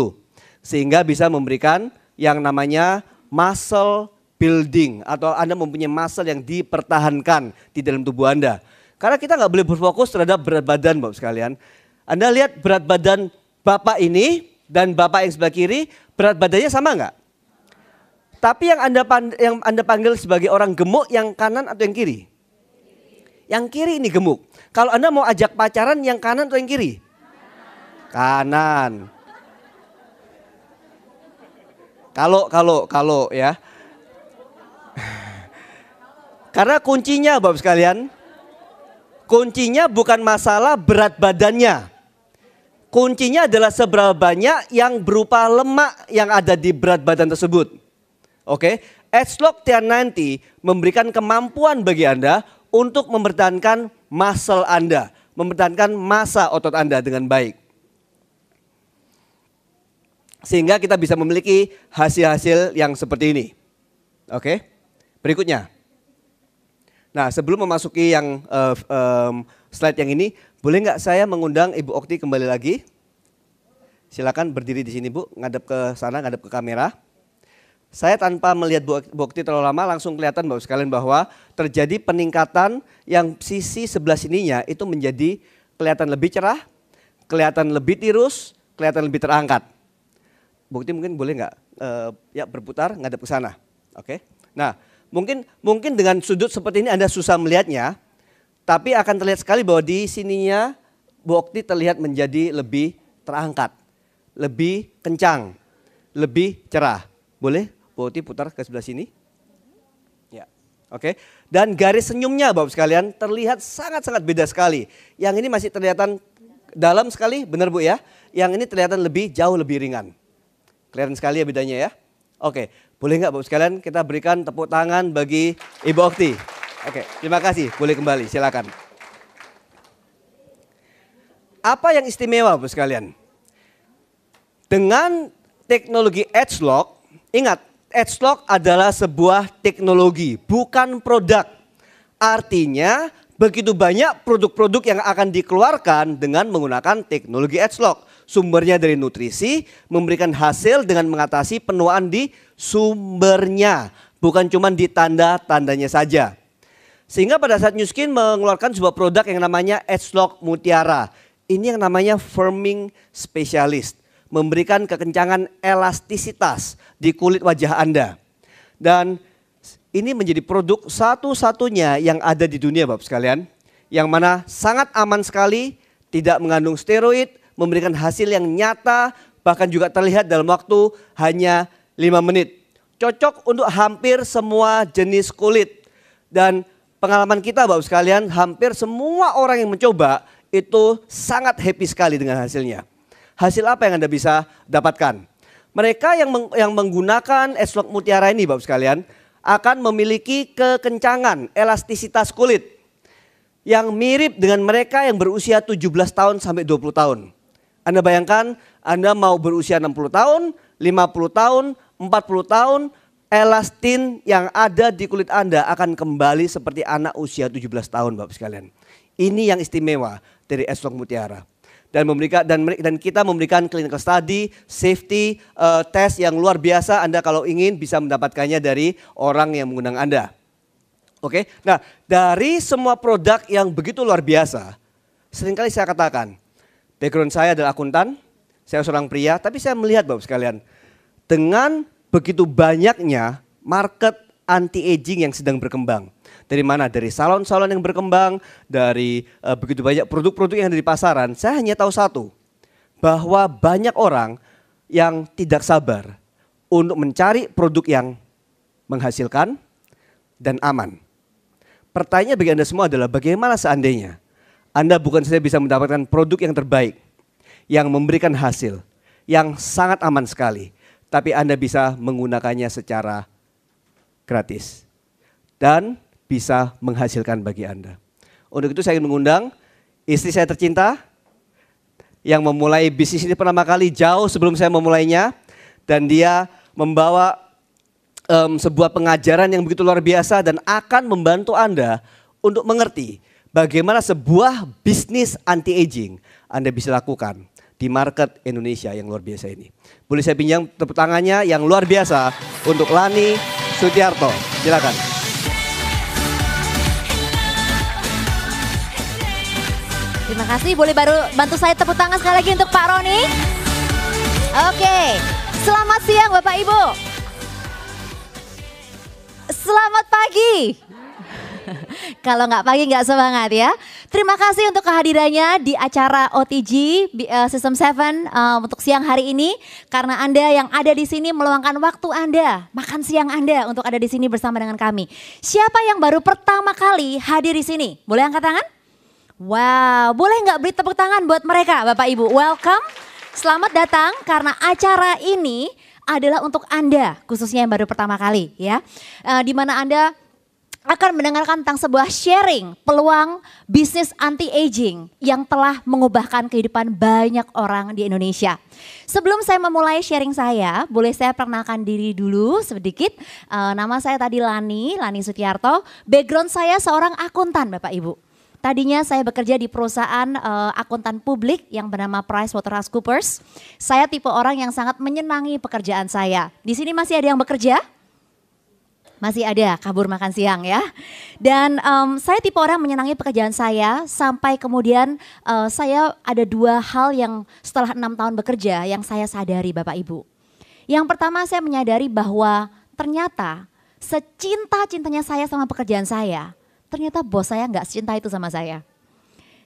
Sehingga bisa memberikan yang namanya muscle building, atau Anda mempunyai muscle yang dipertahankan di dalam tubuh Anda. Karena kita nggak boleh berfokus terhadap berat badan, Bapak sekalian. Anda lihat berat badan Bapak ini dan Bapak yang sebelah kiri, berat badannya sama nggak? Tapi yang Anda panggil sebagai orang gemuk yang kanan atau yang kiri? Yang kiri ini gemuk. Kalau Anda mau ajak pacaran, yang kanan atau yang kiri? Kanan. Kalau ya. Karena kuncinya, Bapak sekalian, kuncinya bukan masalah berat badannya. Kuncinya adalah seberapa banyak yang berupa lemak yang ada di berat badan tersebut. Oke, Edgelock TR90 memberikan kemampuan bagi Anda untuk mempertahankan muscle Anda, mempertahankan massa otot Anda dengan baik. Sehingga kita bisa memiliki hasil-hasil yang seperti ini. Oke, berikutnya. Nah, sebelum memasuki yang slide yang ini, boleh nggak saya mengundang Ibu Okti kembali lagi? Silakan berdiri di sini, Bu, ngadep ke sana, ngadep ke kamera. Saya tanpa melihat Bu Okti terlalu lama, langsung kelihatan Bapak sekalian bahwa terjadi peningkatan yang sisi sebelah sininya itu menjadi kelihatan lebih cerah, kelihatan lebih tirus, kelihatan lebih terangkat. Bu Okti mungkin boleh nggak ya berputar ngadep ke sana, oke? Nah, Mungkin dengan sudut seperti ini Anda susah melihatnya, tapi akan terlihat sekali bahwa di sininya Bu Okti terlihat menjadi lebih terangkat, lebih kencang, lebih cerah. Boleh Bu Okti putar ke sebelah sini? Ya, oke. Dan garis senyumnya Bapak sekalian terlihat sangat-sangat beda sekali. Yang ini masih terlihat dalam sekali, benar Bu ya? Yang ini terlihat jauh lebih ringan. Kelihatan sekali ya bedanya ya? Oke, boleh nggak Bapak sekalian kita berikan tepuk tangan bagi Ibu Okti. Oke, terima kasih. Boleh kembali, silakan. Apa yang istimewa Bapak sekalian? Dengan teknologi Edgelock, ingat Edgelock adalah sebuah teknologi, bukan produk. Artinya begitu banyak produk-produk yang akan dikeluarkan dengan menggunakan teknologi Edgelock. Sumbernya dari nutrisi, memberikan hasil dengan mengatasi penuaan di sumbernya. Bukan cuma di tanda-tandanya saja. Sehingga pada saat Nu Skin mengeluarkan sebuah produk yang namanya Edgelock Mutiara. Ini yang namanya firming specialist. Memberikan kekencangan elastisitas di kulit wajah Anda. Dan ini menjadi produk satu-satunya yang ada di dunia Bapak sekalian. Yang mana sangat aman sekali, tidak mengandung steroid, memberikan hasil yang nyata, bahkan juga terlihat dalam waktu hanya 5 menit. Cocok untuk hampir semua jenis kulit. Dan pengalaman kita Bapak sekalian, hampir semua orang yang mencoba itu sangat happy sekali dengan hasilnya. Hasil apa yang Anda bisa dapatkan? Mereka yang menggunakan Edgelock Mutiara ini Bapak sekalian, akan memiliki kekencangan elastisitas kulit yang mirip dengan mereka yang berusia 17 tahun sampai 20 tahun. Anda bayangkan Anda mau berusia 60 tahun, 50 tahun, 40 tahun, elastin yang ada di kulit Anda akan kembali seperti anak usia 17 tahun Bapak sekalian. Ini yang istimewa dari Edgelock Mutiara. Dan kita memberikan clinical study, safety, tes yang luar biasa. Anda kalau ingin bisa mendapatkannya dari orang yang mengundang Anda. Oke, nah dari semua produk yang begitu luar biasa, seringkali saya katakan, background saya adalah akuntan, saya seorang pria, tapi saya melihat Bapak sekalian, dengan begitu banyaknya market anti-aging yang sedang berkembang. Dari mana? Dari salon-salon yang berkembang, dari begitu banyak produk-produk yang ada di pasaran. Saya hanya tahu satu, bahwa banyak orang yang tidak sabar untuk mencari produk yang menghasilkan dan aman. Pertanyaan bagi Anda semua adalah bagaimana seandainya Anda bukan saja bisa mendapatkan produk yang terbaik, yang memberikan hasil, yang sangat aman sekali. Tapi Anda bisa menggunakannya secara gratis. Dan bisa menghasilkan bagi Anda. Untuk itu saya ingin mengundang istri saya tercinta yang memulai bisnis ini pertama kali jauh sebelum saya memulainya. Dan dia membawa sebuah pengajaran yang begitu luar biasa dan akan membantu Anda untuk mengerti bagaimana sebuah bisnis anti-aging Anda bisa lakukan di market Indonesia yang luar biasa ini. Boleh saya pinjam tepuk tangannya yang luar biasa untuk Lani Sutiarto. Silakan. Terima kasih, boleh baru bantu saya tepuk tangan sekali lagi untuk Pak Roni. Oke, selamat siang Bapak Ibu. Selamat pagi. Kalau nggak pagi nggak semangat ya. Terima kasih untuk kehadirannya di acara OTG System 7 untuk siang hari ini. Karena Anda yang ada di sini meluangkan waktu Anda, makan siang Anda untuk ada di sini bersama dengan kami. Siapa yang baru pertama kali hadir di sini? Boleh angkat tangan? Wow, boleh nggak beri tepuk tangan buat mereka Bapak Ibu? Welcome, selamat datang karena acara ini adalah untuk Anda khususnya yang baru pertama kali ya. Di mana Anda akan mendengarkan tentang sebuah sharing peluang bisnis anti-aging yang telah mengubahkan kehidupan banyak orang di Indonesia. Sebelum saya memulai sharing saya, boleh saya perkenalkan diri dulu sedikit. Nama saya tadi Lani Sutiarto. Background saya seorang akuntan Bapak Ibu. Tadinya saya bekerja di perusahaan akuntan publik yang bernama PricewaterhouseCoopers. Saya tipe orang yang sangat menyenangi pekerjaan saya. Di sini masih ada yang bekerja? Masih ada, kabur makan siang ya. Dan saya tipe orang menyenangi pekerjaan saya sampai kemudian saya ada dua hal yang setelah 6 tahun bekerja yang saya sadari Bapak Ibu. Yang pertama saya menyadari bahwa ternyata secinta-cintanya saya sama pekerjaan saya, ternyata bos saya nggak secinta itu sama saya.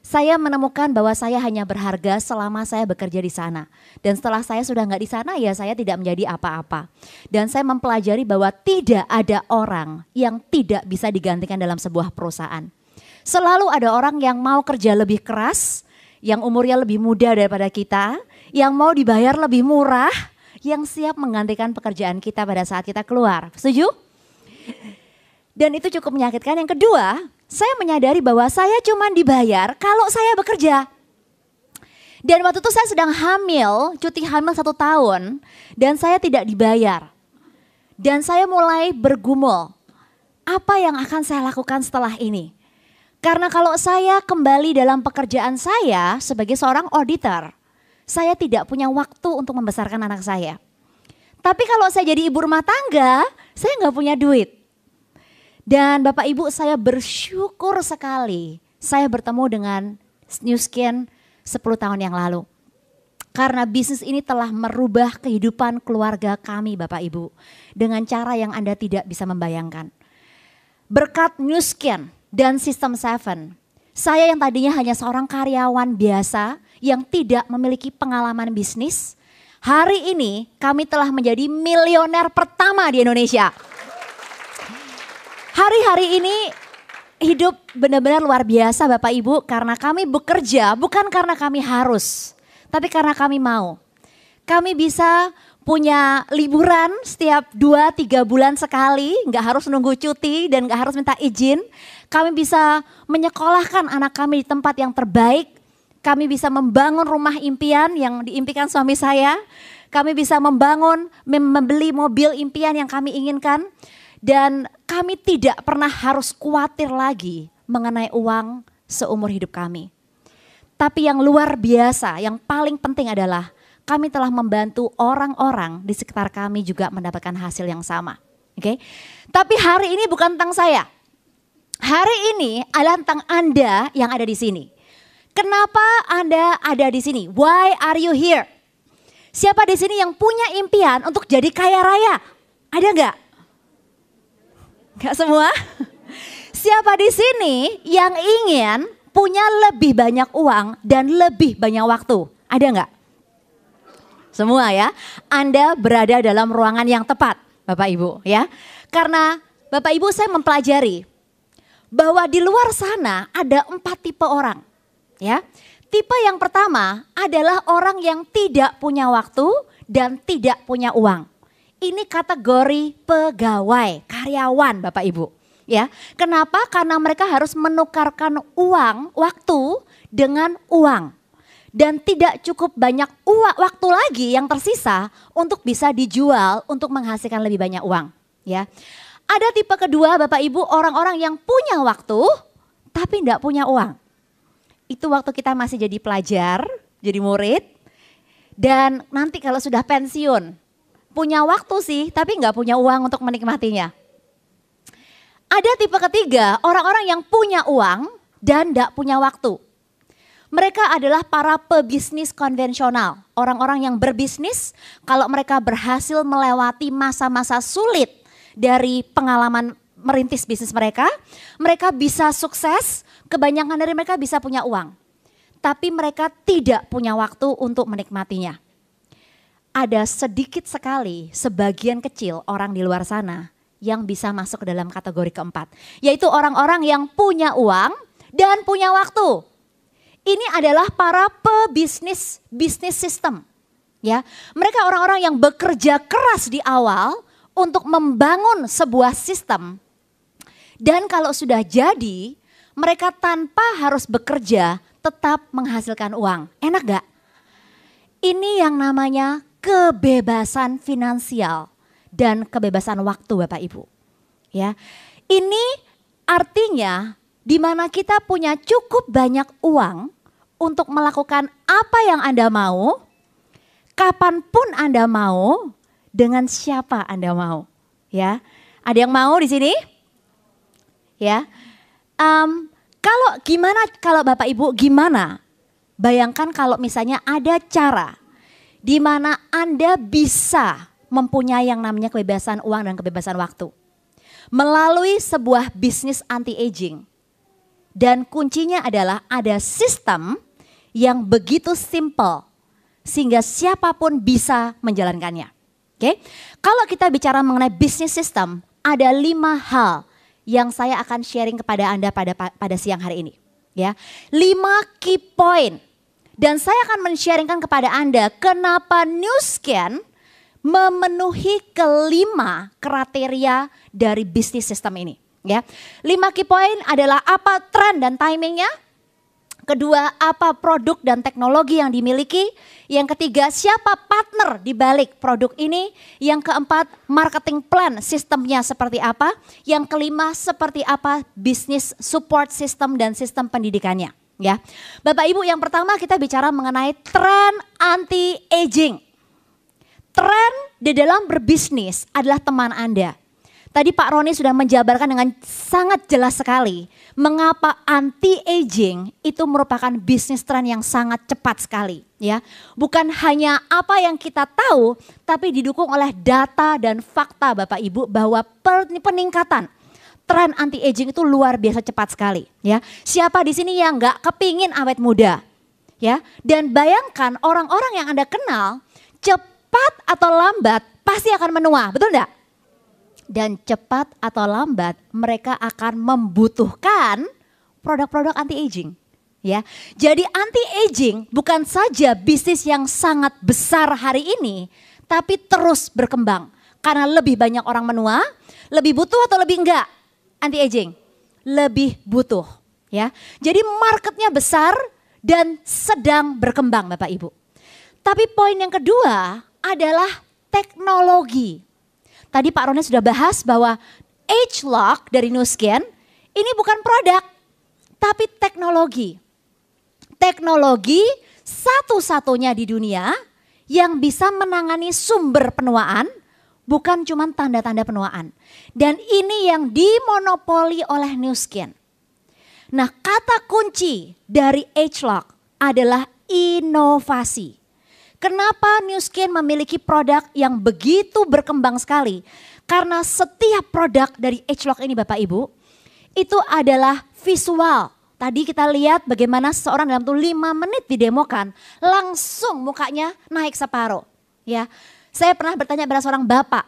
Saya menemukan bahwa saya hanya berharga selama saya bekerja di sana. Dan setelah saya sudah nggak di sana ya saya tidak menjadi apa-apa. Dan saya mempelajari bahwa tidak ada orang yang tidak bisa digantikan dalam sebuah perusahaan. Selalu ada orang yang mau kerja lebih keras, yang umurnya lebih muda daripada kita, yang mau dibayar lebih murah, yang siap menggantikan pekerjaan kita pada saat kita keluar. Setuju? Dan itu cukup menyakitkan. Yang kedua, saya menyadari bahwa saya cuma dibayar kalau saya bekerja. Dan waktu itu saya sedang hamil, cuti hamil 1 tahun, dan saya tidak dibayar. Dan saya mulai bergumul, apa yang akan saya lakukan setelah ini? Karena kalau saya kembali dalam pekerjaan saya sebagai seorang auditor, saya tidak punya waktu untuk membesarkan anak saya. Tapi kalau saya jadi ibu rumah tangga, saya nggak punya duit. Dan Bapak Ibu saya bersyukur sekali saya bertemu dengan Nu Skin 10 tahun yang lalu. Karena bisnis ini telah merubah kehidupan keluarga kami Bapak Ibu. Dengan cara yang Anda tidak bisa membayangkan. Berkat Nu Skin dan System 7, saya yang tadinya hanya seorang karyawan biasa yang tidak memiliki pengalaman bisnis. Hari ini kami telah menjadi milioner pertama di Indonesia. Hari-hari ini hidup benar-benar luar biasa Bapak Ibu karena kami bekerja bukan karena kami harus, tapi karena kami mau. Kami bisa punya liburan setiap 2-3 bulan sekali, nggak harus nunggu cuti dan nggak harus minta izin. Kami bisa menyekolahkan anak kami di tempat yang terbaik. Kami bisa membangun rumah impian yang diimpikan suami saya. Kami bisa membeli mobil impian yang kami inginkan. Dan kami tidak pernah harus khawatir lagi mengenai uang seumur hidup kami. Tapi yang luar biasa, yang paling penting adalah kami telah membantu orang-orang di sekitar kami juga mendapatkan hasil yang sama. Oke? Tapi hari ini bukan tentang saya. Hari ini adalah tentang Anda yang ada di sini. Kenapa Anda ada di sini? Why are you here? Siapa di sini yang punya impian untuk jadi kaya raya? Ada nggak? Gak semua? Siapa di sini yang ingin punya lebih banyak uang dan lebih banyak waktu? Ada nggak? Semua ya. Anda berada dalam ruangan yang tepat, Bapak Ibu ya. Karena Bapak Ibu saya mempelajari bahwa di luar sana ada 4 tipe orang ya. Tipe yang pertama adalah orang yang tidak punya waktu dan tidak punya uang. Ini kategori pegawai, karyawan Bapak Ibu. Ya, kenapa? Karena mereka harus menukarkan uang, waktu dengan uang. Dan tidak cukup banyak waktu lagi yang tersisa untuk bisa dijual untuk menghasilkan lebih banyak uang. Ya, ada tipe kedua Bapak Ibu, orang-orang yang punya waktu tapi tidak punya uang. Itu waktu kita masih jadi pelajar, jadi murid, dan nanti kalau sudah pensiun, punya waktu sih tapi nggak punya uang untuk menikmatinya. Ada tipe ketiga, orang-orang yang punya uang dan nggak punya waktu. Mereka adalah para pebisnis konvensional, orang-orang yang berbisnis kalau mereka berhasil melewati masa-masa sulit dari pengalaman merintis bisnis mereka bisa sukses. Kebanyakan dari mereka bisa punya uang, tapi mereka tidak punya waktu untuk menikmatinya. Ada sedikit sekali, sebagian kecil orang di luar sana yang bisa masuk ke dalam kategori keempat, yaitu orang-orang yang punya uang dan punya waktu. Ini adalah para pebisnis, bisnis system. Ya, mereka orang-orang yang bekerja keras di awal untuk membangun sebuah sistem. Dan kalau sudah jadi, mereka tanpa harus bekerja tetap menghasilkan uang. Enak gak? Ini yang namanya kebebasan finansial dan kebebasan waktu Bapak Ibu. Ya, ini artinya di mana kita punya cukup banyak uang untuk melakukan apa yang Anda mau, kapanpun Anda mau, dengan siapa Anda mau. Ya, ada yang mau di sini? Ya. Kalau Bapak Ibu gimana? Bayangkan kalau misalnya ada cara di mana Anda bisa mempunyai yang namanya kebebasan uang dan kebebasan waktu. Melalui sebuah bisnis anti-aging. Dan kuncinya adalah ada sistem yang begitu simple sehingga siapapun bisa menjalankannya. Oke? Kalau kita bicara mengenai bisnis system, ada 5 hal yang saya akan sharing kepada Anda pada siang hari ini. Ya, 5 key point. Dan saya akan men-sharingkan kepada Anda kenapa Nu Skin memenuhi kelima kriteria dari bisnis sistem ini. Ya, 5 key point adalah apa tren dan timingnya. Kedua, apa produk dan teknologi yang dimiliki. Yang ketiga, siapa partner di balik produk ini. Yang keempat, marketing plan sistemnya seperti apa. Yang kelima, seperti apa bisnis support system dan sistem pendidikannya. Ya, Bapak Ibu, yang pertama kita bicara mengenai tren anti-aging. Tren di dalam berbisnis adalah teman Anda. Tadi Pak Roni sudah menjabarkan dengan sangat jelas sekali mengapa anti-aging itu merupakan bisnis tren yang sangat cepat sekali. Ya, bukan hanya apa yang kita tahu, tapi didukung oleh data dan fakta Bapak Ibu bahwa peningkatan tren anti-aging itu luar biasa cepat sekali. Ya, siapa di sini yang nggak kepingin awet muda? Ya, dan bayangkan orang-orang yang Anda kenal cepat atau lambat pasti akan menua, betul enggak? Dan cepat atau lambat mereka akan membutuhkan produk-produk anti-aging. Ya, jadi anti-aging bukan saja bisnis yang sangat besar hari ini, tapi terus berkembang. Karena lebih banyak orang menua, lebih butuh atau lebih enggak anti-aging? Lebih butuh. Ya, jadi marketnya besar dan sedang berkembang Bapak Ibu. Tapi poin yang kedua adalah teknologi. Tadi Pak Roni sudah bahas bahwa ageLOC dari Nu Skin ini bukan produk, tapi teknologi. Teknologi satu-satunya di dunia yang bisa menangani sumber penuaan, bukan cuma tanda-tanda penuaan. Dan ini yang dimonopoli oleh Nu Skin. Nah, kata kunci dari ageLOC adalah inovasi. Kenapa Nu Skin memiliki produk yang begitu berkembang sekali? Karena setiap produk dari ageLOC ini Bapak Ibu, itu adalah visual. Tadi kita lihat bagaimana seseorang dalam 5 menit didemokan, langsung mukanya naik separuh. Ya, saya pernah bertanya pada seorang bapak.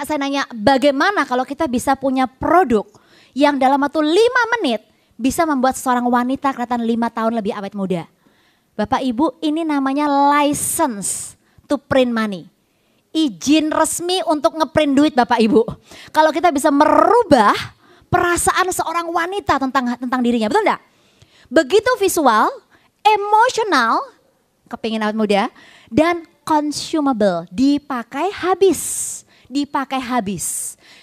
Saya nanya bagaimana kalau kita bisa punya produk yang dalam waktu 5 menit bisa membuat seorang wanita kelihatan 5 tahun lebih awet muda? Bapak Ibu, ini namanya license to print money. Izin resmi untuk ngeprint duit Bapak Ibu. Kalau kita bisa merubah perasaan seorang wanita tentang dirinya, betul enggak? Begitu visual, emosional, kepingin awet muda, dan consumable, dipakai habis.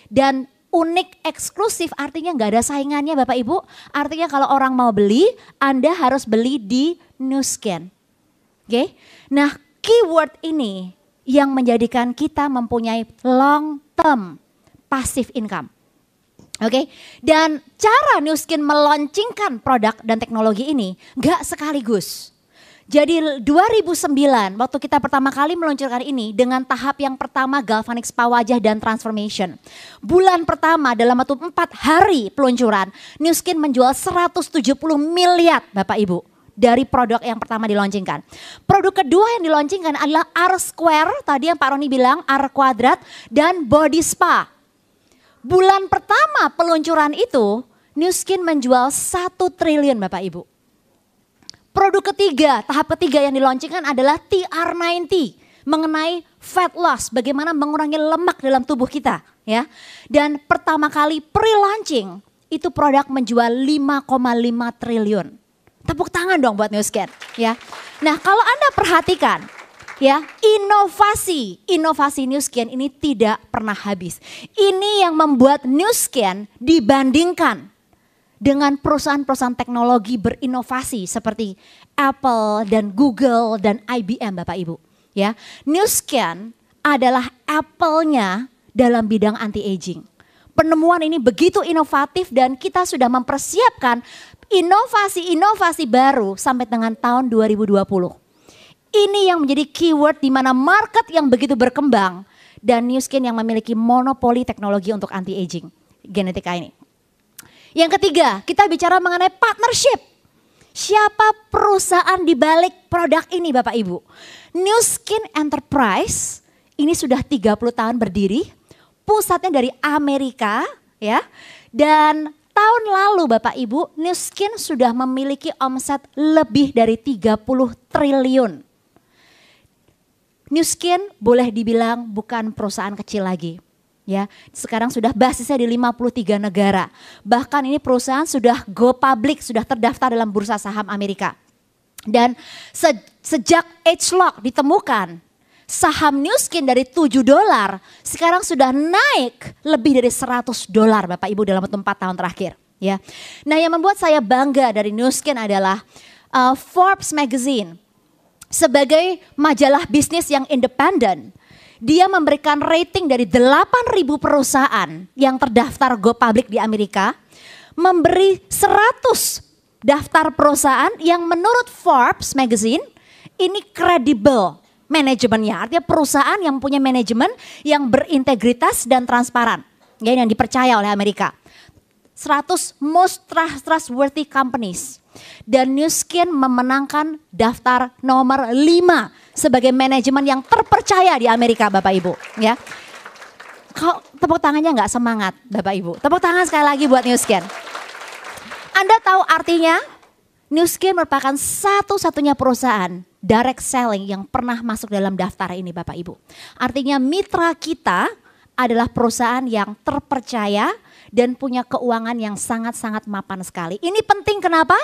Dan unik, eksklusif, artinya nggak ada saingannya Bapak Ibu. Artinya kalau orang mau beli, Anda harus beli di Nu Skin. Oke, nah keyword ini yang menjadikan kita mempunyai long term passive income. Oke, dan cara Nu Skin meluncurkan produk dan teknologi ini nggak sekaligus. Jadi 2009 waktu kita pertama kali meluncurkan ini dengan tahap yang pertama galvanic spa wajah dan transformation. Bulan pertama dalam waktu 4 hari peluncuran, Nu Skin menjual 170 miliar Bapak Ibu dari produk yang pertama dilaunchingkan. Produk kedua yang dilaunchingkan adalah R Square, tadi yang Pak Roni bilang R Quadrat dan Body Spa. Bulan pertama peluncuran itu, Nu Skin menjual 1 triliun Bapak Ibu. Produk ketiga, tahap ketiga yang dilaunchingkan adalah TR90 mengenai fat loss, bagaimana mengurangi lemak dalam tubuh kita, ya. Dan pertama kali pre-launching itu produk menjual 5,5 triliun. Tepuk tangan dong buat Nu Skin, ya. Nah, kalau Anda perhatikan, ya, inovasi Nu Skin ini tidak pernah habis. Ini yang membuat Nu Skin dibandingkan dengan perusahaan-perusahaan teknologi berinovasi seperti Apple dan Google dan IBM Bapak Ibu. Ya, Nu Skin adalah Apple-nya dalam bidang anti-aging. Penemuan ini begitu inovatif dan kita sudah mempersiapkan inovasi-inovasi baru sampai dengan tahun 2020. Ini yang menjadi keyword di mana market yang begitu berkembang dan Nu Skin yang memiliki monopoli teknologi untuk anti-aging genetika ini. Yang ketiga, kita bicara mengenai partnership. Siapa perusahaan di balik produk ini Bapak Ibu? Nu Skin Enterprise ini sudah 30 tahun berdiri, pusatnya dari Amerika, ya. Dan tahun lalu Bapak Ibu, Nu Skin sudah memiliki omset lebih dari 30 triliun. Nu Skin boleh dibilang bukan perusahaan kecil lagi. Ya, sekarang sudah basisnya di 53 negara. Bahkan ini perusahaan sudah go public, sudah terdaftar dalam bursa saham Amerika. Dan sejak H-Lock ditemukan, saham Nu Skin dari $7 sekarang sudah naik lebih dari $100 Bapak Ibu dalam waktu 4 tahun terakhir. Ya, nah yang membuat saya bangga dari Nu Skin adalah Forbes Magazine sebagai majalah bisnis yang independen. Dia memberikan rating dari 8.000 perusahaan yang terdaftar go public di Amerika, memberi 100 daftar perusahaan yang menurut Forbes Magazine ini kredibel manajemennya. Artinya perusahaan yang punya manajemen yang berintegritas dan transparan, ya, yang dipercaya oleh Amerika. 100 most trustworthy companies. Dan Nu Skin memenangkan daftar nomor 5 sebagai manajemen yang terpercaya di Amerika Bapak Ibu, ya. Kok tepuk tangannya nggak semangat Bapak Ibu? Tepuk tangan sekali lagi buat Nu Skin. Anda tahu artinya? Nu Skin merupakan satu-satunya perusahaan direct selling yang pernah masuk dalam daftar ini Bapak Ibu. Artinya mitra kita adalah perusahaan yang terpercaya dan punya keuangan yang sangat-sangat mapan sekali. Ini penting kenapa?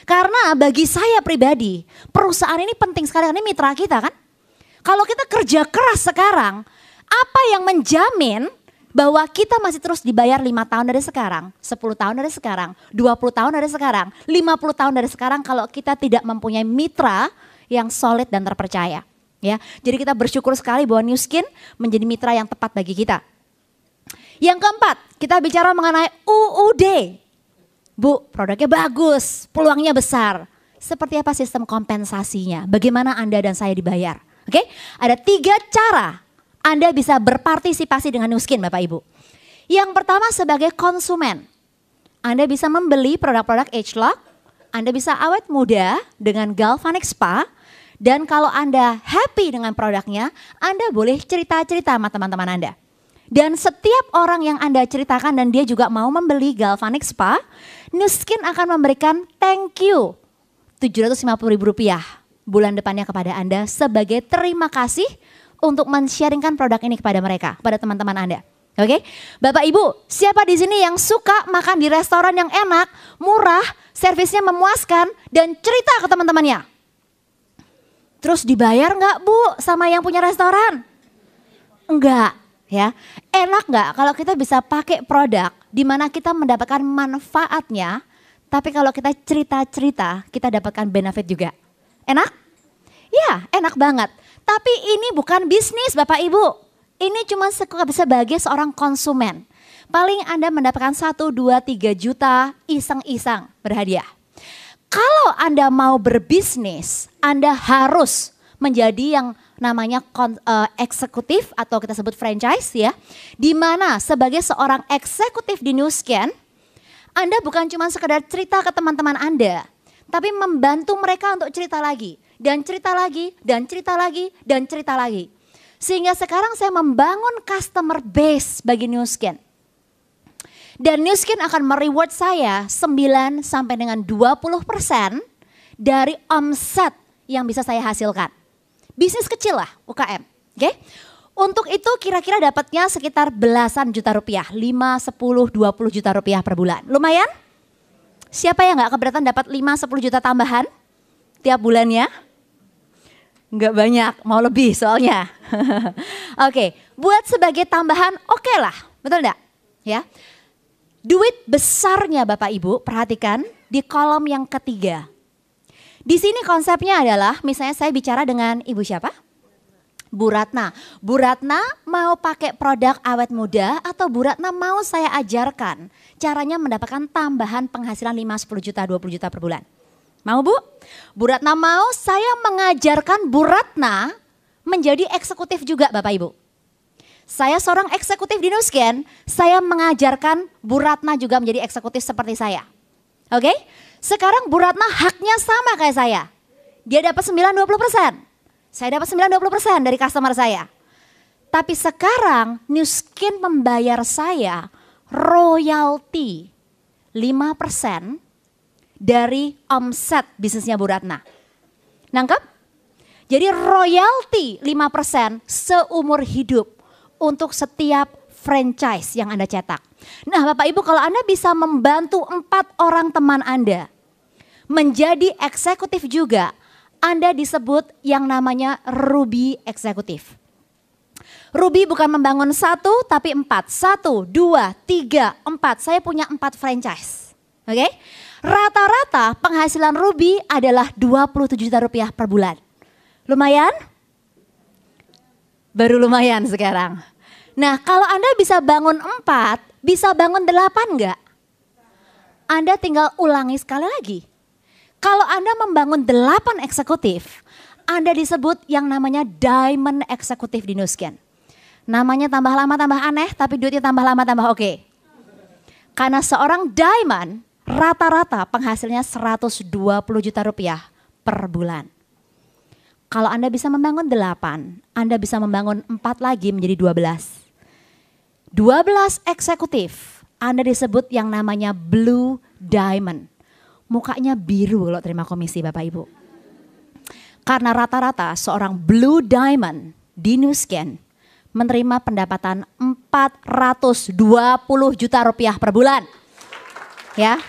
Karena bagi saya pribadi, perusahaan ini penting sekali, ini mitra kita kan. Kalau kita kerja keras sekarang, apa yang menjamin bahwa kita masih terus dibayar 5 tahun dari sekarang, 10 tahun dari sekarang, 20 tahun dari sekarang, 50 tahun dari sekarang kalau kita tidak mempunyai mitra yang solid dan terpercaya. Ya, jadi kita bersyukur sekali bahwa Nu Skin menjadi mitra yang tepat bagi kita. Yang keempat, kita bicara mengenai UUD. Bu, produknya bagus, peluangnya besar. Seperti apa sistem kompensasinya? Bagaimana Anda dan saya dibayar? Oke, ada 3 cara Anda bisa berpartisipasi dengan Nu Skin Bapak Ibu. Yang pertama sebagai konsumen. Anda bisa membeli produk-produk H-Lock, Anda bisa awet muda dengan Galvanic Spa. Dan kalau Anda happy dengan produknya, Anda boleh cerita-cerita sama teman-teman Anda. Dan setiap orang yang Anda ceritakan dan dia juga mau membeli Galvanic Spa, Nu Skin akan memberikan thank you Rp750.000 bulan depannya kepada Anda sebagai terima kasih untuk men-sharingkan produk ini kepada mereka, pada teman-teman Anda. Oke, Bapak Ibu, siapa di sini yang suka makan di restoran yang enak, murah, servisnya memuaskan, dan cerita ke teman-temannya? Terus dibayar nggak Bu sama yang punya restoran? Enggak, ya. Enak nggak kalau kita bisa pakai produk di mana kita mendapatkan manfaatnya, tapi kalau kita cerita-cerita kita dapatkan benefit juga. Enak? Ya, enak banget. Tapi ini bukan bisnis Bapak Ibu. Ini cuma sebagai seorang konsumen. Paling Anda mendapatkan 1, 2, 3 juta iseng-iseng berhadiah. Kalau Anda mau berbisnis, Anda harus menjadi yang namanya eksekutif atau kita sebut franchise ya. Di mana sebagai seorang eksekutif di Nu Skin, Anda bukan cuma sekedar cerita ke teman-teman Anda, tapi membantu mereka untuk cerita lagi, dan cerita lagi, dan cerita lagi, dan cerita lagi. Sehingga sekarang saya membangun customer base bagi Nu Skin. Dan Nu Skin akan mereward saya 9 sampai dengan 20% dari omset yang bisa saya hasilkan. Bisnis kecil lah, UKM. Oke? Untuk itu kira-kira dapatnya sekitar belasan juta rupiah, 5, 10, 20 juta rupiah per bulan. Lumayan? Siapa yang gak keberatan dapat 5, 10 juta tambahan tiap bulannya? Enggak banyak, mau lebih soalnya. Oke, buat sebagai tambahan oke lah, betul enggak? Ya. Duit besarnya Bapak Ibu, perhatikan di kolom yang ketiga. Di sini konsepnya adalah, misalnya saya bicara dengan Ibu siapa? Bu Ratna. Bu Ratna mau pakai produk awet muda atau Bu Ratna mau saya ajarkan caranya mendapatkan tambahan penghasilan 5, 10 juta, 20 juta per bulan. Mau Bu? Bu Ratna mau saya mengajarkan Bu Ratna menjadi eksekutif juga Bapak Ibu. Saya seorang eksekutif di Nu Skin, saya mengajarkan Bu Ratna juga menjadi eksekutif seperti saya. Oke? Sekarang Bu Ratna haknya sama kayak saya. Dia dapat 9-20%. Saya dapat 9-20% dari customer saya. Tapi sekarang Nu Skin membayar saya royalti 5% dari omset bisnisnya Bu Ratna. Nangkep? Jadi royalti 5% seumur hidup untuk setiap franchise yang Anda cetak. Nah Bapak Ibu, kalau Anda bisa membantu 4 orang teman Anda menjadi eksekutif juga, Anda disebut yang namanya Ruby Eksekutif. Ruby bukan membangun 1 tapi 4. 1, 2, 3, 4. Saya punya 4 franchise. Oke? Rata-rata penghasilan Ruby adalah 27 juta rupiah per bulan. Lumayan? Baru lumayan sekarang. Nah kalau Anda bisa bangun 4, bisa bangun 8 enggak? Anda tinggal ulangi sekali lagi. Kalau Anda membangun 8 eksekutif, Anda disebut yang namanya Diamond Eksekutif di Nu Skin. Namanya tambah lama tambah aneh, tapi duitnya tambah lama tambah oke. Karena seorang Diamond rata-rata penghasilnya 120 juta rupiah per bulan. Kalau Anda bisa membangun 8, Anda bisa membangun 4 lagi menjadi 12. 12 eksekutif, Anda disebut yang namanya Blue Diamond. Mukanya biru kalau terima komisi Bapak Ibu. Karena rata-rata seorang Blue Diamond di Nu Skin menerima pendapatan 420 juta rupiah per bulan. Ya.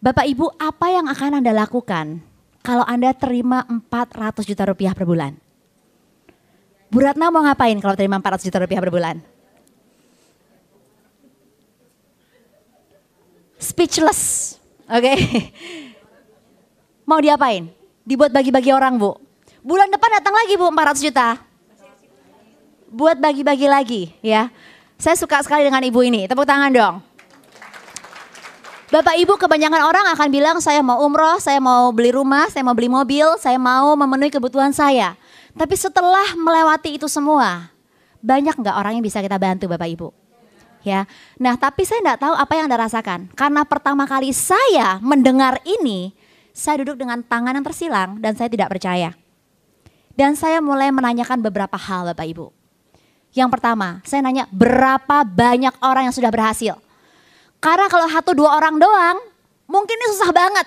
Bapak Ibu, apa yang akan Anda lakukan kalau Anda terima 400 juta rupiah per bulan? Bu Ratna mau ngapain kalau terima 400 juta rupiah per bulan? Speechless, oke? Mau diapain? Dibuat bagi-bagi orang Bu. Bulan depan datang lagi Bu 400 juta. Buat bagi-bagi lagi ya. Saya suka sekali dengan ibu ini, tepuk tangan dong. Bapak Ibu, kebanyakan orang akan bilang saya mau umroh, saya mau beli rumah, saya mau beli mobil, saya mau memenuhi kebutuhan saya. Tapi setelah melewati itu semua, banyak nggak orang yang bisa kita bantu Bapak Ibu? Ya, nah tapi saya nggak tahu apa yang Anda rasakan. Karena pertama kali saya mendengar ini, saya duduk dengan tangan yang tersilang dan saya tidak percaya. Dan saya mulai menanyakan beberapa hal Bapak Ibu. Yang pertama, saya nanya berapa banyak orang yang sudah berhasil. Karena kalau 1-2 orang doang, mungkin ini susah banget.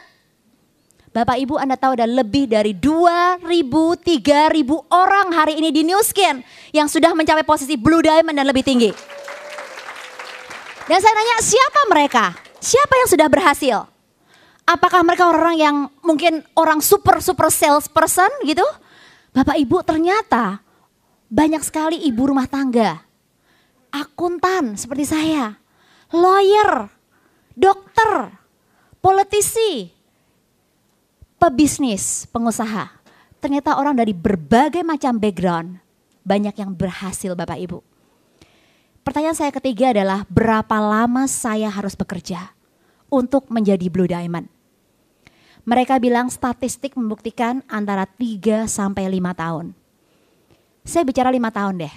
Bapak Ibu Anda tahu ada lebih dari 2.000-3.000 orang hari ini di Nu Skin yang sudah mencapai posisi Blue Diamond dan lebih tinggi. Dan saya nanya siapa mereka? Siapa yang sudah berhasil? Apakah mereka orang yang mungkin orang super salesperson gitu? Bapak Ibu ternyata banyak sekali ibu rumah tangga, akuntan seperti saya, lawyer, dokter, politisi, pebisnis, pengusaha. Ternyata orang dari berbagai macam background, banyak yang berhasil Bapak Ibu. Pertanyaan saya ketiga adalah berapa lama saya harus bekerja untuk menjadi Blue Diamond? Mereka bilang statistik membuktikan antara 3 sampai 5 tahun. Saya bicara 5 tahun deh.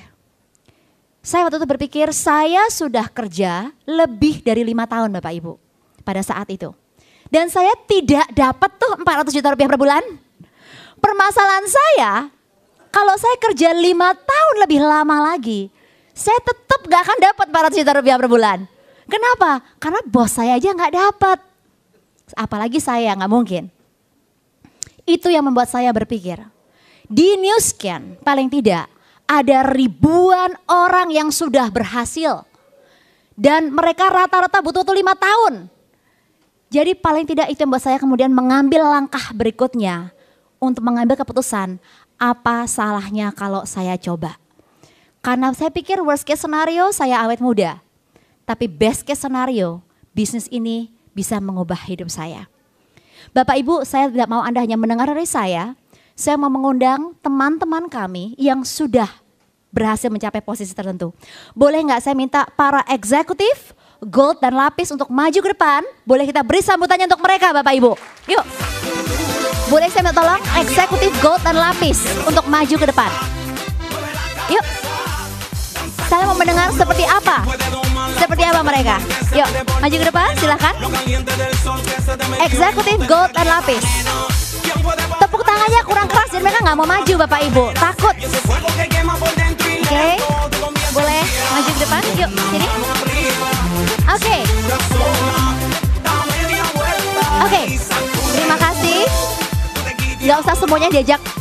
Saya waktu itu berpikir saya sudah kerja lebih dari 5 tahun Bapak Ibu pada saat itu. Dan saya tidak dapat tuh 400 juta rupiah per bulan. Permasalahan saya, kalau saya kerja 5 tahun lebih lama lagi, saya tetap gak akan dapat 400 juta rupiah per bulan. Kenapa? Karena bos saya aja gak dapat. Apalagi saya, gak mungkin. Itu yang membuat saya berpikir, di Nu Skin paling tidak ada ribuan orang yang sudah berhasil. Dan mereka rata-rata butuh 5 tahun. Jadi paling tidak itu yang membuat saya kemudian mengambil langkah berikutnya untuk mengambil keputusan apa salahnya kalau saya coba. Karena saya pikir worst case scenario saya awet muda. Tapi best case scenario bisnis ini bisa mengubah hidup saya. Bapak Ibu, saya tidak mau Anda hanya mendengar dari saya mau mengundang teman-teman kami yang sudah berhasil mencapai posisi tertentu. Boleh nggak saya minta para eksekutif, gold dan lapis untuk maju ke depan? Boleh kita beri sambutannya untuk mereka Bapak Ibu. Yuk. Boleh saya minta tolong eksekutif gold dan lapis untuk maju ke depan. Yuk. Saya mau mendengar seperti apa? Seperti apa mereka? Yuk, maju ke depan, silahkan. Eksekutif gold dan lapis. Tepuk tangannya kurang keras jadi mereka nggak mau maju Bapak Ibu, takut. Oke, boleh maju ke depan, yuk sini. Oke, terima kasih. Gak usah semuanya diajak